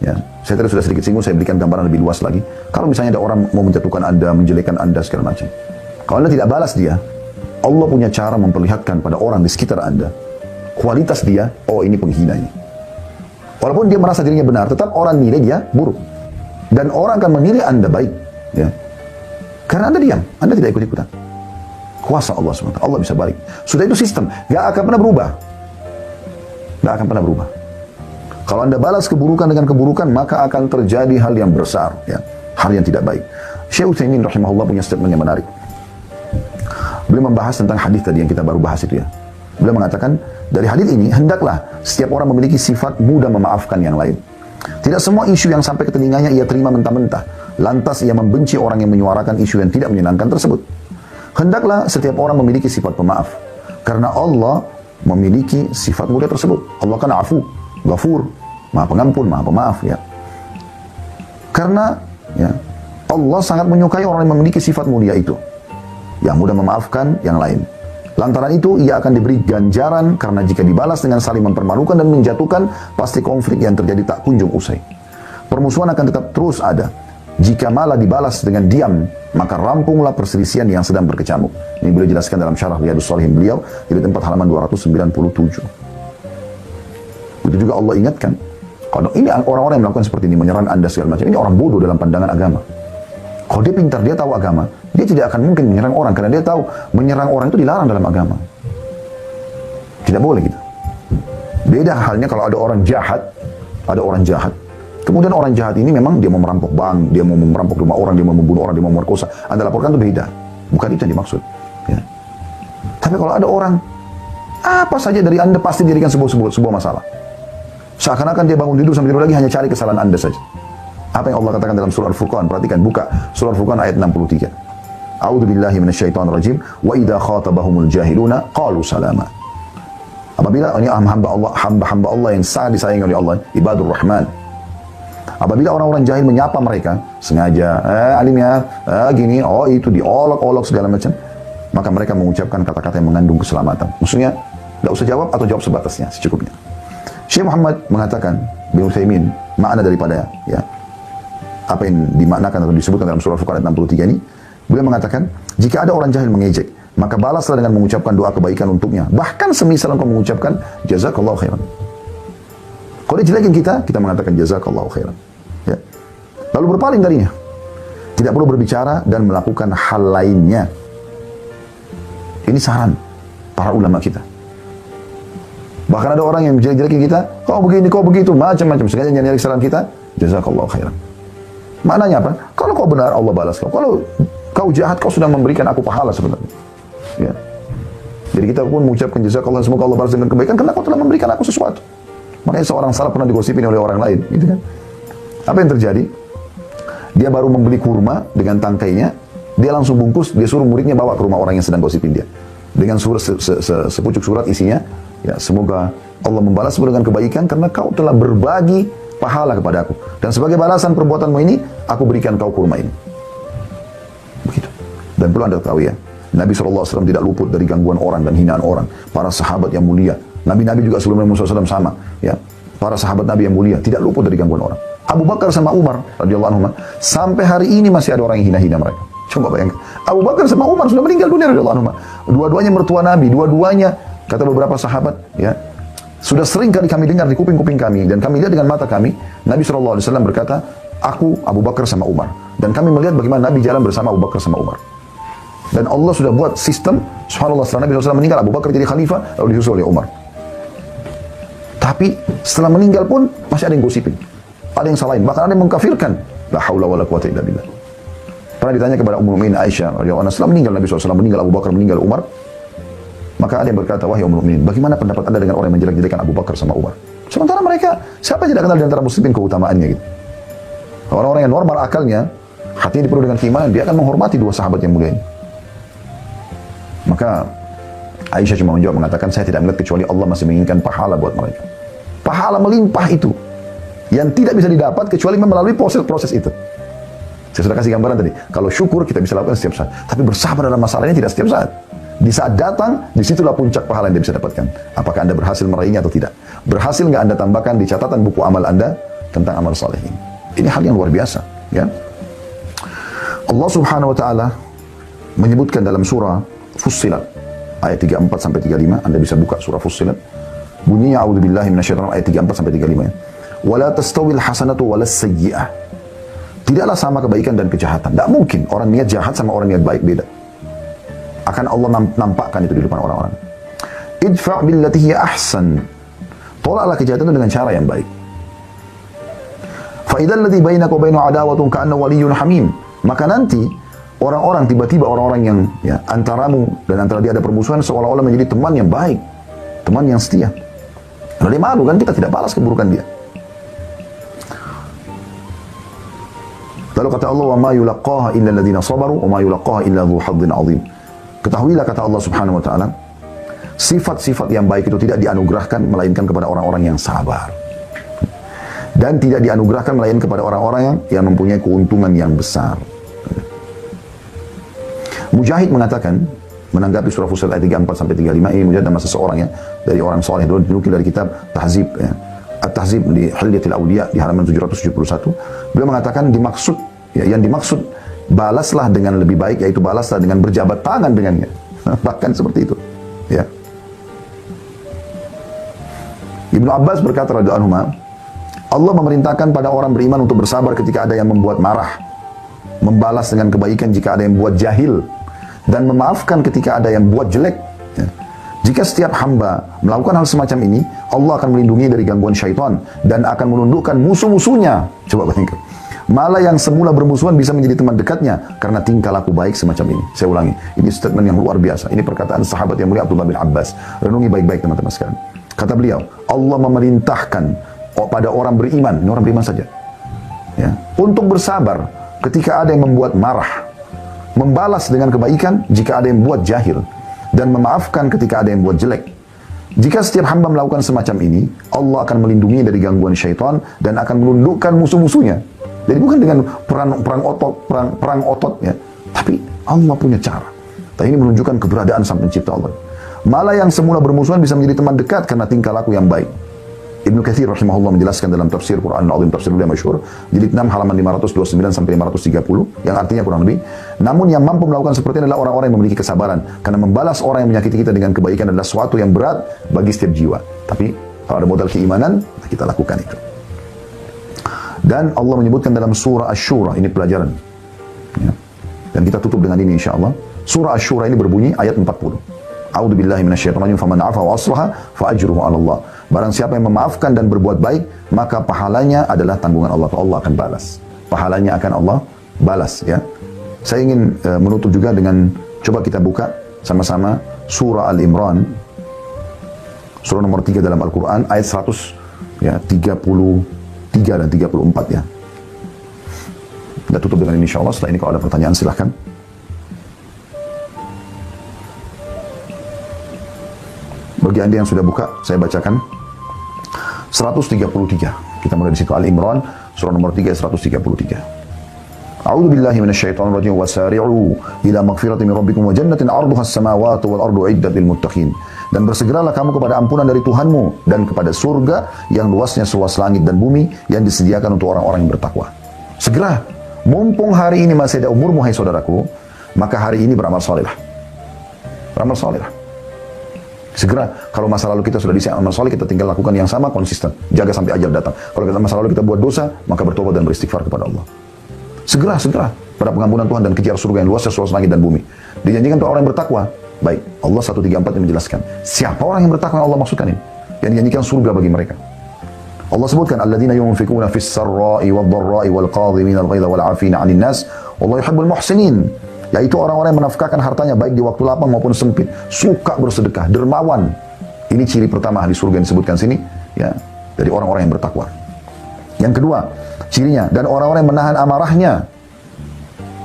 ya, saya tadi sudah sedikit singgung, saya berikan gambaran lebih luas lagi. Kalau misalnya ada orang mau menjatuhkan Anda, menjelekkan Anda segala macam, kalau Anda tidak balas dia, Allah punya cara memperlihatkan pada orang di sekitar Anda kualitas dia, oh ini penghina ini. Walaupun dia merasa dirinya benar, tetap orang nilai dia buruk, dan orang akan menilai Anda baik, ya. Karena Anda diam, Anda tidak ikut-ikutan. Kuasa Allah SWT, Allah bisa balik. Sudah itu sistem, gak akan pernah berubah. Gak akan pernah berubah. Kalau Anda balas keburukan dengan keburukan, maka akan terjadi hal yang besar, ya, hal yang tidak baik. Syekh Utsaimin rahimahullah punya statement yang menarik. Beliau membahas tentang hadis tadi yang kita baru bahas itu ya. Beliau mengatakan, dari hadis ini, hendaklah setiap orang memiliki sifat mudah memaafkan yang lain. Tidak semua isu yang sampai ke telinganya ia terima mentah-mentah. Lantas ia membenci orang yang menyuarakan isu yang tidak menyenangkan tersebut. Hendaklah setiap orang memiliki sifat pemaaf. Karena Allah memiliki sifat mulia tersebut. Allah kan afu, ghafur, maha pengampun, maha pemaaf, ya. Karena ya, Allah sangat menyukai orang yang memiliki sifat mulia itu, yang mudah memaafkan yang lain. Lantaran itu ia akan diberi ganjaran, karena jika dibalas dengan saling mempermalukan dan menjatuhkan, pasti konflik yang terjadi tak kunjung usai. Permusuhan akan tetap terus ada. Jika malah dibalas dengan diam, maka rampunglah perselisihan yang sedang berkecamuk. Ini beliau jelaskan dalam syarah Riyadhus Shalihin beliau, di tempat halaman 297. Itu juga Allah ingatkan, kalau ini orang-orang yang melakukan seperti ini, menyerang Anda segala macam, ini orang bodoh dalam pandangan agama. Kalau dia pintar, dia tahu agama, dia tidak akan mungkin menyerang orang, karena dia tahu menyerang orang itu dilarang dalam agama. Tidak boleh gitu. Beda halnya kalau ada orang jahat, kemudian orang jahat ini memang dia mau merampok bank, dia mau merampok rumah orang, dia mau membunuh orang, dia mau memerkosa. Anda laporkan itu beda, bukan itu yang dimaksud. Ya. Tapi kalau ada orang, apa saja dari Anda pasti dijadikan sebuah masalah. Seakan-akan dia bangun tidur sampai tidur lagi hanya cari kesalahan Anda saja. Apa yang Allah katakan dalam surah Al-Furqan? Perhatikan, buka surah Al-Furqan ayat 63. A'udzubillahi minasyaitonirrajim. Wa idza khatabahumul jahiluna qalu salama. Apabila ini hamba-hamba Allah yang sangat disayangi oleh Allah, ibadur rahman. Apabila orang-orang jahil menyapa mereka sengaja, alimnya, gini, oh itu diolok-olok segala macam, maka mereka mengucapkan kata-kata yang mengandung keselamatan. Maksudnya, tidak usah jawab atau jawab sebatasnya, secukupnya. Syekh Muhammad mengatakan, bin Utsaimin, makna daripada ya, apa yang dimaknakan atau disebutkan dalam surah Al-Furqan ayat 63 ini, beliau mengatakan, jika ada orang jahil mengejek, maka balaslah dengan mengucapkan doa kebaikan untuknya. Bahkan semisal engkau mengucapkan jazakallahu khairan. Kalau dia jelekin kita mengatakan jazakallahu khairan. Ya. Lalu berpaling darinya. Tidak perlu berbicara dan melakukan hal lainnya. Ini saran para ulama kita. Bahkan ada orang yang jelek-jelekin kita, kau begini, kau begitu, macam-macam. Sengaja nyari saran kita, jazakallahu khairan. Maknanya apa? Kalau kau benar, Allah balas kau. Kalau kau jahat, kau sudah memberikan aku pahala sebenarnya. Ya. Jadi kita pun mengucapkan jazakallah, semoga Allah balas dengan kebaikan, karena kau telah memberikan aku sesuatu. Makanya seorang salaf pernah digosipin oleh orang lain, gitu kan? Apa yang terjadi? Dia baru membeli kurma dengan tangkainya, dia langsung bungkus, dia suruh muridnya bawa ke rumah orang yang sedang gosipin dia. Dengan sepucuk surat isinya, ya semoga Allah membalasmu dengan kebaikan karena kau telah berbagi pahala kepada aku. Dan sebagai balasan perbuatanmu ini, aku berikan kau kurma ini. Begitu. Dan perlu Anda tahu ya, Nabi SAW tidak luput dari gangguan orang dan hinaan orang. Para sahabat yang mulia, Nabi-Nabi juga sebelum Nabi SAW sama, ya. Para sahabat Nabi yang mulia tidak luput dari gangguan orang. Abu Bakar sama Umar radhiyallahu anhum sampai hari ini masih ada orang yang hina-hina mereka. Coba bayangkan. Abu Bakar sama Umar sudah meninggal dunia radhiyallahu anhum. Dua-duanya mertua Nabi, dua-duanya kata beberapa sahabat, ya. Sudah sering kali kami dengar di kuping-kuping kami dan kami lihat dengan mata kami, Nabi SAW berkata, aku Abu Bakar sama Umar. Dan kami melihat bagaimana Nabi jalan bersama Abu Bakar sama Umar. Dan Allah sudah buat sistem, subhanallah, setelah Nabi SAW meninggal, Abu Bakar jadi khalifah, lalu disusul oleh Umar. Tapi setelah meninggal pun masih ada yang gosipin, ada yang salahin, bahkan ada yang mengkafirkan. La haula wala quwwata illa billah. Pernah ditanya kepada Ummul Mukminin Aisyah radhiyallahu anha, setelah meninggal Nabi SAW, meninggal Abu Bakar, meninggal Umar, maka ada yang berkata, wahai Ummul Mukminin, bagaimana pendapat Anda dengan orang yang menjelek-jelekan Abu Bakar sama Umar? Sementara mereka, siapa yang tidak kenal di antara muslimin keutamaannya gitu. Orang-orang yang normal akalnya, hatinya dipenuhi dengan keimanan, dia akan menghormati dua sahabat yang mulia ini. Maka Aisyah cuma menjawab mengatakan, saya tidak melihat kecuali Allah masih menginginkan pahala buat mereka. Pahala melimpah itu yang tidak bisa didapat kecuali melalui proses itu. Saya sudah kasih gambaran tadi. Kalau syukur kita bisa lakukan setiap saat, tapi bersabar dalam masalahnya tidak setiap saat. Di saat datang, disitulah puncak pahala yang Anda bisa dapatkan. Apakah Anda berhasil meraihnya atau tidak? Berhasil nggak Anda tambahkan di catatan buku amal Anda tentang amal saleh ini? Ini hal yang luar biasa, ya. Allah Subhanahu wa taala menyebutkan dalam surah Fussilat ayat 34 sampai 35, Anda bisa buka surah Fussilat. Bunyinya a'udzubillahi minasyaitonir ayat 34 sampai 35 ya. Wala tastawil hasanatu walas sayyi'ah. Tidaklah sama kebaikan dan kejahatan. Tidak mungkin orang niat jahat sama orang niat baik beda. Akan Allah nampakkan itu di depan orang-orang. Idfa' billati hiya ahsan. Tolaklah kejahatan itu dengan cara yang baik. Fa idzal ladzi bainaka wa bainahu adawatun ka'annahu waliyyun hamim. Maka nanti orang-orang tiba-tiba orang-orang yang antaramu dan antara dia ada permusuhan seolah-olah menjadi teman yang baik, teman yang setia. Lalu dia malu kan kita tidak balas keburukan dia. Lalu kata Allah, wa ma yulaqqaha illa alladziina sabaru wa ma yulaqqaha illa dzu hadzin 'adzim. Ketahuilah kata Allah Subhanahu wa taala, sifat-sifat yang baik itu tidak dianugerahkan melainkan kepada orang-orang yang sabar. Dan tidak dianugerahkan melainkan kepada orang-orang yang mempunyai keuntungan yang besar. Mujahid mengatakan, menanggapi surah Fussilat ayat 34 sampai 35 ini Mujahid nama seseorang ya dari orang soleh dulu dinukil dari kitab Tahzib ya. At-Tahzib di Hilyatul Awliya di halaman 771. Beliau mengatakan dimaksud yang dimaksud balaslah dengan lebih baik, yaitu balaslah dengan berjabat tangan dengannya. Bahkan seperti itu. Ya. Ibnu Abbas berkata radhiyallahu anhu, Allah memerintahkan pada orang beriman untuk bersabar ketika ada yang membuat marah, membalas dengan kebaikan jika ada yang buat jahil, dan memaafkan ketika ada yang buat jelek. Ya. Jika setiap hamba melakukan hal semacam ini, Allah akan melindungi dari gangguan syaitan dan akan menundukkan musuh-musuhnya. Coba bayangkan. Malah yang semula bermusuhan bisa menjadi teman dekatnya karena tingkah laku baik semacam ini. Saya ulangi, ini statement yang luar biasa. Ini perkataan sahabat yang mulia Abdullah bin Abbas. Renungi baik-baik teman-teman sekalian. Kata beliau, Allah memerintahkan pada orang beriman, ini orang beriman saja, ya, untuk bersabar ketika ada yang membuat marah, membalas dengan kebaikan jika ada yang buat jahil, dan memaafkan ketika ada yang buat jelek. Jika setiap hamba melakukan semacam ini, Allah akan melindungi dari gangguan syaitan dan akan menundukkan musuh-musuhnya. Jadi bukan dengan perang otot ya, tapi Allah punya cara. Tapi ini menunjukkan keberadaan sang pencipta Allah. Malah yang semula bermusuhan bisa menjadi teman dekat karena tingkah laku yang baik. Ibnu Katsir rahimahullah menjelaskan dalam tafsir Quran Al-Azim, tafsir beliau masyhur, jilid 6 halaman 529 sampai 530, yang artinya kurang lebih, namun yang mampu melakukan seperti ini adalah orang-orang yang memiliki kesabaran, karena membalas orang yang menyakiti kita dengan kebaikan adalah suatu yang berat bagi setiap jiwa. Tapi kalau ada modal keimanan, kita lakukan itu. Dan Allah menyebutkan dalam surah Asy-Syura, ini pelajaran. Ya. Dan kita tutup dengan ini insyaAllah. Surah Asy-Syura ini berbunyi ayat 40. A'udzubillahi minasyaitonir rajim, faman 'afa wa aslaha fa ajruhu 'ala Allah. Barang siapa yang memaafkan dan berbuat baik, maka pahalanya adalah tanggungan Allah. Allah akan balas. Pahalanya akan Allah balas ya. Saya ingin menutup juga dengan, coba kita buka sama-sama surah Al-Imran. Surah nomor 3 dalam Al-Quran, ayat 133 dan 34 ya. Kita tutup dengan ini insyaAllah. Setelah ini kalau ada pertanyaan silahkan. Bagi anda yang sudah buka, saya bacakan 133. Kita mulai di situ, Al-Imran, surah nomor 3, 133. A'udzu billahi minasyaitonir rajim, wasari'u ila magfiratin min rabbikum wa jannatin 'arduha as-samawati wal ardu 'iddat lil muttaqin. Dan bersegeralah kamu kepada ampunan dari Tuhanmu dan kepada surga yang luasnya seluas langit dan bumi yang disediakan untuk orang-orang yang bertakwa. Segera, mumpung hari ini masih ada umurmu hai saudaraku, maka hari ini beramal salehlah. Beramal salehlah. Segera, kalau masa lalu kita sudah disayang amal soleh, kita tinggal lakukan yang sama konsisten, jaga sampai ajal datang. Kalau masa lalu kita buat dosa, maka bertobat dan beristighfar kepada Allah. Segera pada pengampunan Tuhan dan kejar surga yang luasnya seluas langit dan bumi. Dijanjikan untuk orang yang bertakwa. Baik, Allah 134 yang menjelaskan siapa orang yang bertakwa yang Allah maksudkan ini, yang dijanjikan surga bagi mereka. Allah sebutkan alladzina yunfikuna fis sarra'i wad dharra'i wal qadhimina al-ghaidha wal 'afina 'anil nas wallahu yuhibbul muhsinin. Yaitu orang-orang yang menafkahkan hartanya baik di waktu lapang maupun sempit, suka bersedekah, dermawan. Ini ciri pertama ahli surga yang disebutkan sini, ya, dari orang-orang yang bertakwa. Yang kedua, cirinya, dan orang-orang yang menahan amarahnya.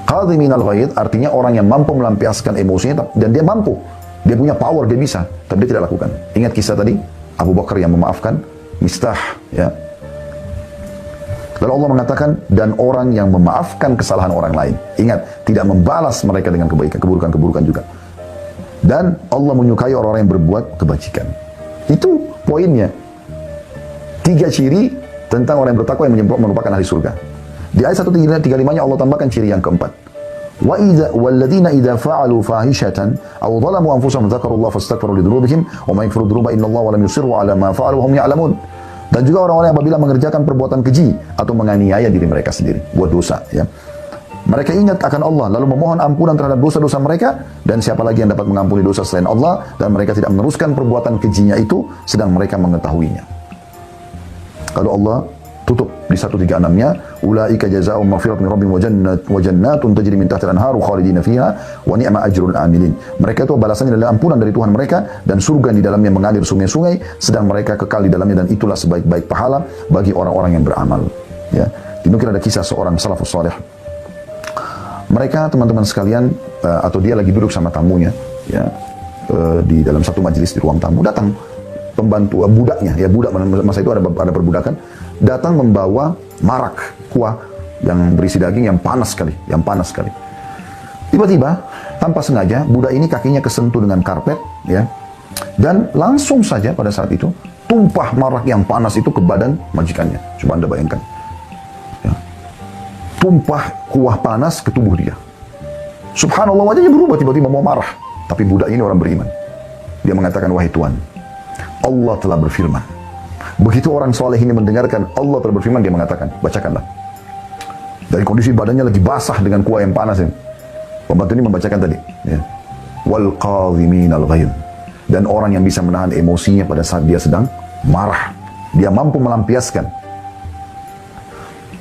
Qadhiminal ghaidh artinya orang yang mampu melampiaskan emosinya dan dia mampu, dia punya power, dia bisa, tapi dia tidak lakukan. Ingat kisah tadi Abu Bakar yang memaafkan Mistah, ya. Lalu Allah mengatakan, dan orang yang memaafkan kesalahan orang lain. Ingat, tidak membalas mereka dengan kebaikan, keburukan-keburukan juga. Dan Allah menyukai orang-orang yang berbuat kebajikan. Itu poinnya. 3 ciri tentang orang yang bertakwa yang merupakan ahli surga. Di ayat 135-nya Allah tambahkan ciri yang keempat. وَالَّذِينَ إِذَا فَعَلُوا فَاحِشَةً أَوْ ظَلَمُوا أَنفُسَهُمْ ذَكَرُوا اللَّهَ فَاسْتَغْفَرُوا لِذُنُوبِهِمْ وَمَنْ يَغْفِرُ الذُّنُوبَ إِلَّا اللَّهُ وَلَمْ يُصِرُّوا عَلَى مَا فَعَلُوا وَهُمْ يَعْلَمُونَ. Dan juga orang-orang yang apabila mengerjakan perbuatan keji atau menganiaya diri mereka sendiri, buat dosa, ya. Mereka ingat akan Allah, lalu memohon ampunan terhadap dosa-dosa mereka, dan siapa lagi yang dapat mengampuni dosa selain Allah, dan mereka tidak meneruskan perbuatan kejinya itu, sedang mereka mengetahuinya. Kalau Allah tutup di 136-nya, ulaika jazaa'um maghfiratun min rabbihim wa jannatun tajri min tahtiha al-anharu khalidina fiha wa ni'ma ajrul amilin. Mereka itu balasannya adalah ampunan dari Tuhan mereka dan surga di dalamnya mengalir sungai-sungai, sedang mereka kekal di dalamnya, dan itulah sebaik-baik pahala bagi orang-orang yang beramal. Ya, dinukil ada kisah seorang salafus saleh. Mereka, teman-teman sekalian, atau dia lagi duduk sama tamunya, ya, di dalam satu majelis di ruang tamu, datang pembantu budaknya, ya, budak masa itu ada perbudakan, datang membawa marak kuah yang berisi daging yang panas sekali. Tiba-tiba tanpa sengaja budak ini kakinya kesentuh dengan karpet, ya, dan langsung saja pada saat itu tumpah marak yang panas itu ke badan majikannya. Coba Anda bayangkan, ya, tumpah kuah panas ke tubuh dia. Subhanallah, wajahnya berubah, tiba-tiba mau marah. Tapi budak ini orang beriman. Dia mengatakan, wahai Tuhan, Allah telah berfirman. Begitu orang soleh ini mendengarkan Allah telah berfirman, dia mengatakan, bacakanlah. Dari kondisi badannya lagi basah dengan kuah yang panas ini, pembantu ini membacakan tadi, ya, wal qadhiminal ghaidh, dan orang yang bisa menahan emosinya pada saat dia sedang marah, dia mampu melampiaskan.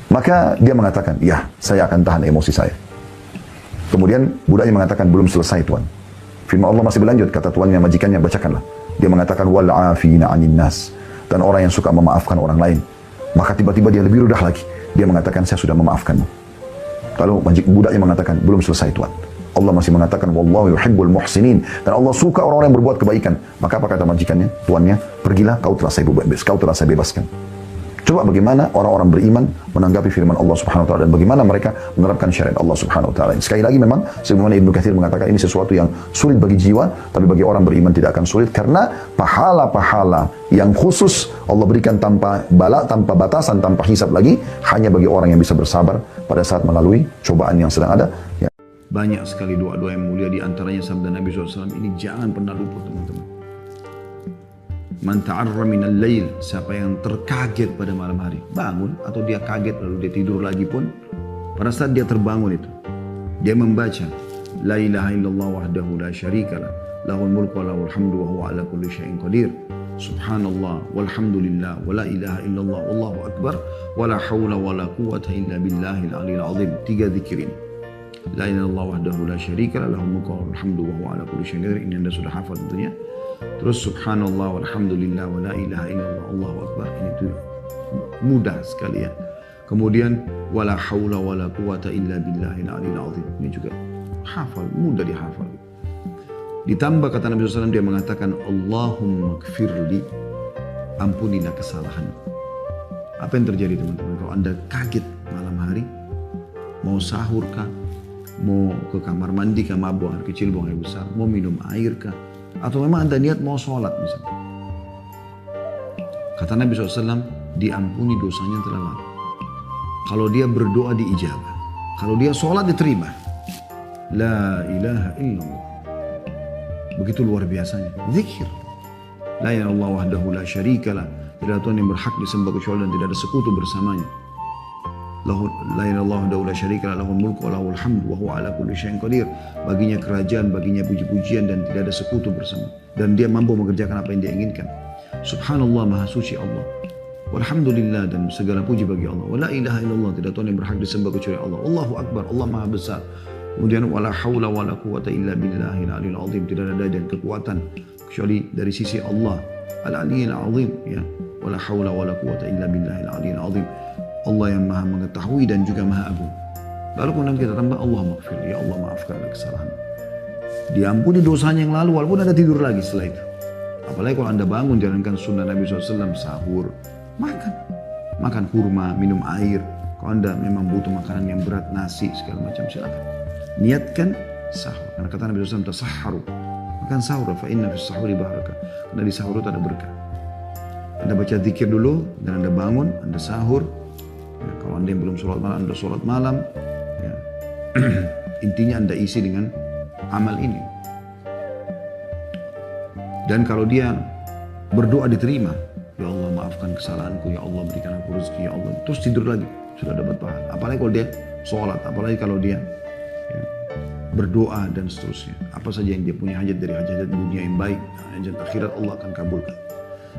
Maka dia mengatakan, ya, saya akan tahan emosi saya. Kemudian budaknya mengatakan, belum selesai Tuhan. Firman Allah masih berlanjut, kata tuannya, majikannya, bacakanlah. Dia mengatakan, wal afina 'anin nas, dan orang yang suka memaafkan orang lain. Maka tiba-tiba dia lebih rudah lagi. Dia mengatakan, saya sudah memaafkanmu. Lalu budaknya mengatakan, belum selesai Tuhan. Allah masih mengatakan, wallahu yuhibbul muhsinin, dan Allah suka orang-orang yang berbuat kebaikan. Maka apa kata majikannya, tuannya, pergilah, kau telah saya bebaskan. Coba bagaimana orang-orang beriman menanggapi firman Allah Subhanahu wa taala, dan bagaimana mereka menerapkan syariat Allah Subhanahu wa taala. Sekali lagi memang sebagaimana Ibnu Katsir mengatakan, ini sesuatu yang sulit bagi jiwa, tapi bagi orang beriman tidak akan sulit, karena pahala-pahala yang khusus Allah berikan tanpa batasan, tanpa hisab lagi, hanya bagi orang yang bisa bersabar pada saat melalui cobaan yang sedang ada. Ya. Banyak sekali doa-doa yang mulia, di antaranya sabda Nabi SAW ini, jangan pernah lupa, teman-teman. Man ta'arra minal lail, siapa yang terkaget pada malam hari, bangun atau dia kaget lalu dia tidur lagi pun, pada saat dia terbangun itu, dia membaca la ilaha illallah wahdahu la syarikalah, lahul mulku wa lahul hamdu wa huwa ala kulli syai'in qadir, subhanallah walhamdulillah wa la ilaha illallah wallahu akbar wa la hawla wa la quwwata illa billahil aliyil azim. 3 zikir ini, la ilaha illallah wahdahu la syarikalah, lahul mulku wa lahul hamdu wa huwa ala kulli syai'in qadir. Ini Anda sudah hafal tentunya. Terus subhanallah walhamdulillah wa la ilaha illallah Allahu akbar, ini tuh mudah sekali, ya. Kemudian wala haula wala quwata illa billahil aliyil azim, ini juga hafal, mudah dihafal. Ditambah kata Nabi SAW, dia mengatakan Allahumma gfirli, ampunilah kesalahan. Apa yang terjadi, teman-teman, kalau Anda kaget malam hari, mau sahur kah, mau ke kamar mandi kah, mau buang air kecil, buang air besar, mau minum air kah, atau memang Anda niat mau sholat misalnya. Kata Nabi SAW, diampuni dosanya yang telah lalu. Kalau dia berdoa diijabah, kalau dia sholat diterima. La ilaha illallah. Begitu luar biasanya. Zikir. La ilaha illallah wahdahu la syarikalah, tidak ada Tuhan yang berhak disembah kecuali dan tidak ada sekutu bersamanya. La ilaha illallah wahdahu la syarikalah, lahul mulku wa lahul hamdu wa huwa ala kulli syai'in qadir. Baginya kerajaan, baginya puji-pujian, dan tidak ada sekutu bersama. Dan dia mampu mengerjakan apa yang dia inginkan. Subhanallah, maha suci Allah. Walhamdulillah, dan segala puji bagi Allah. Wa la ilaha illallah, tidak Tuhan yang berhak disembah kecuali Allah. Allahu akbar, Allah maha besar. Kemudian wala haula wala quwata illa billahil aliyil azim, tidak ada daya dan kekuatan kecuali dari sisi Allah al-aliyil azim, ya. Wala haula wala quwata illa billahil aliyil azim. Allah yang maha mengetahui dan juga maha agung. Lalu kemudian kita tambah, Allah maghfir, ya Allah maafkanlah kesalahan. Diampuni dosanya yang lalu, walaupun Anda tidur lagi setelah itu. Apalagi kalau Anda bangun, jalankan sunnah Nabi SAW, sahur, makan kurma, minum air. Kalau Anda memang butuh makanan yang berat, nasi, segala macam, silakan. Niatkan sahur. Karena kata Nabi SAW, tasahharu, makan sahur, fa inna fis sahuri barakah. Karena di sahur itu ada berkah. Anda baca zikir dulu, dan Anda bangun, Anda sahur. Ya, kalau Anda yang belum sholat malam, Anda sholat malam, ya. Intinya Anda isi dengan amal ini. Dan kalau dia berdoa diterima, Ya Allah maafkan kesalahanku, ya Allah berikan aku rezeki, ya Allah. Terus tidur lagi, sudah dapat pahala. Apalagi kalau dia sholat, apalagi kalau dia ya, berdoa dan seterusnya. Apa saja yang dia punya hajat dari hajat dunia yang baik, hajat akhirat Allah akan kabulkan.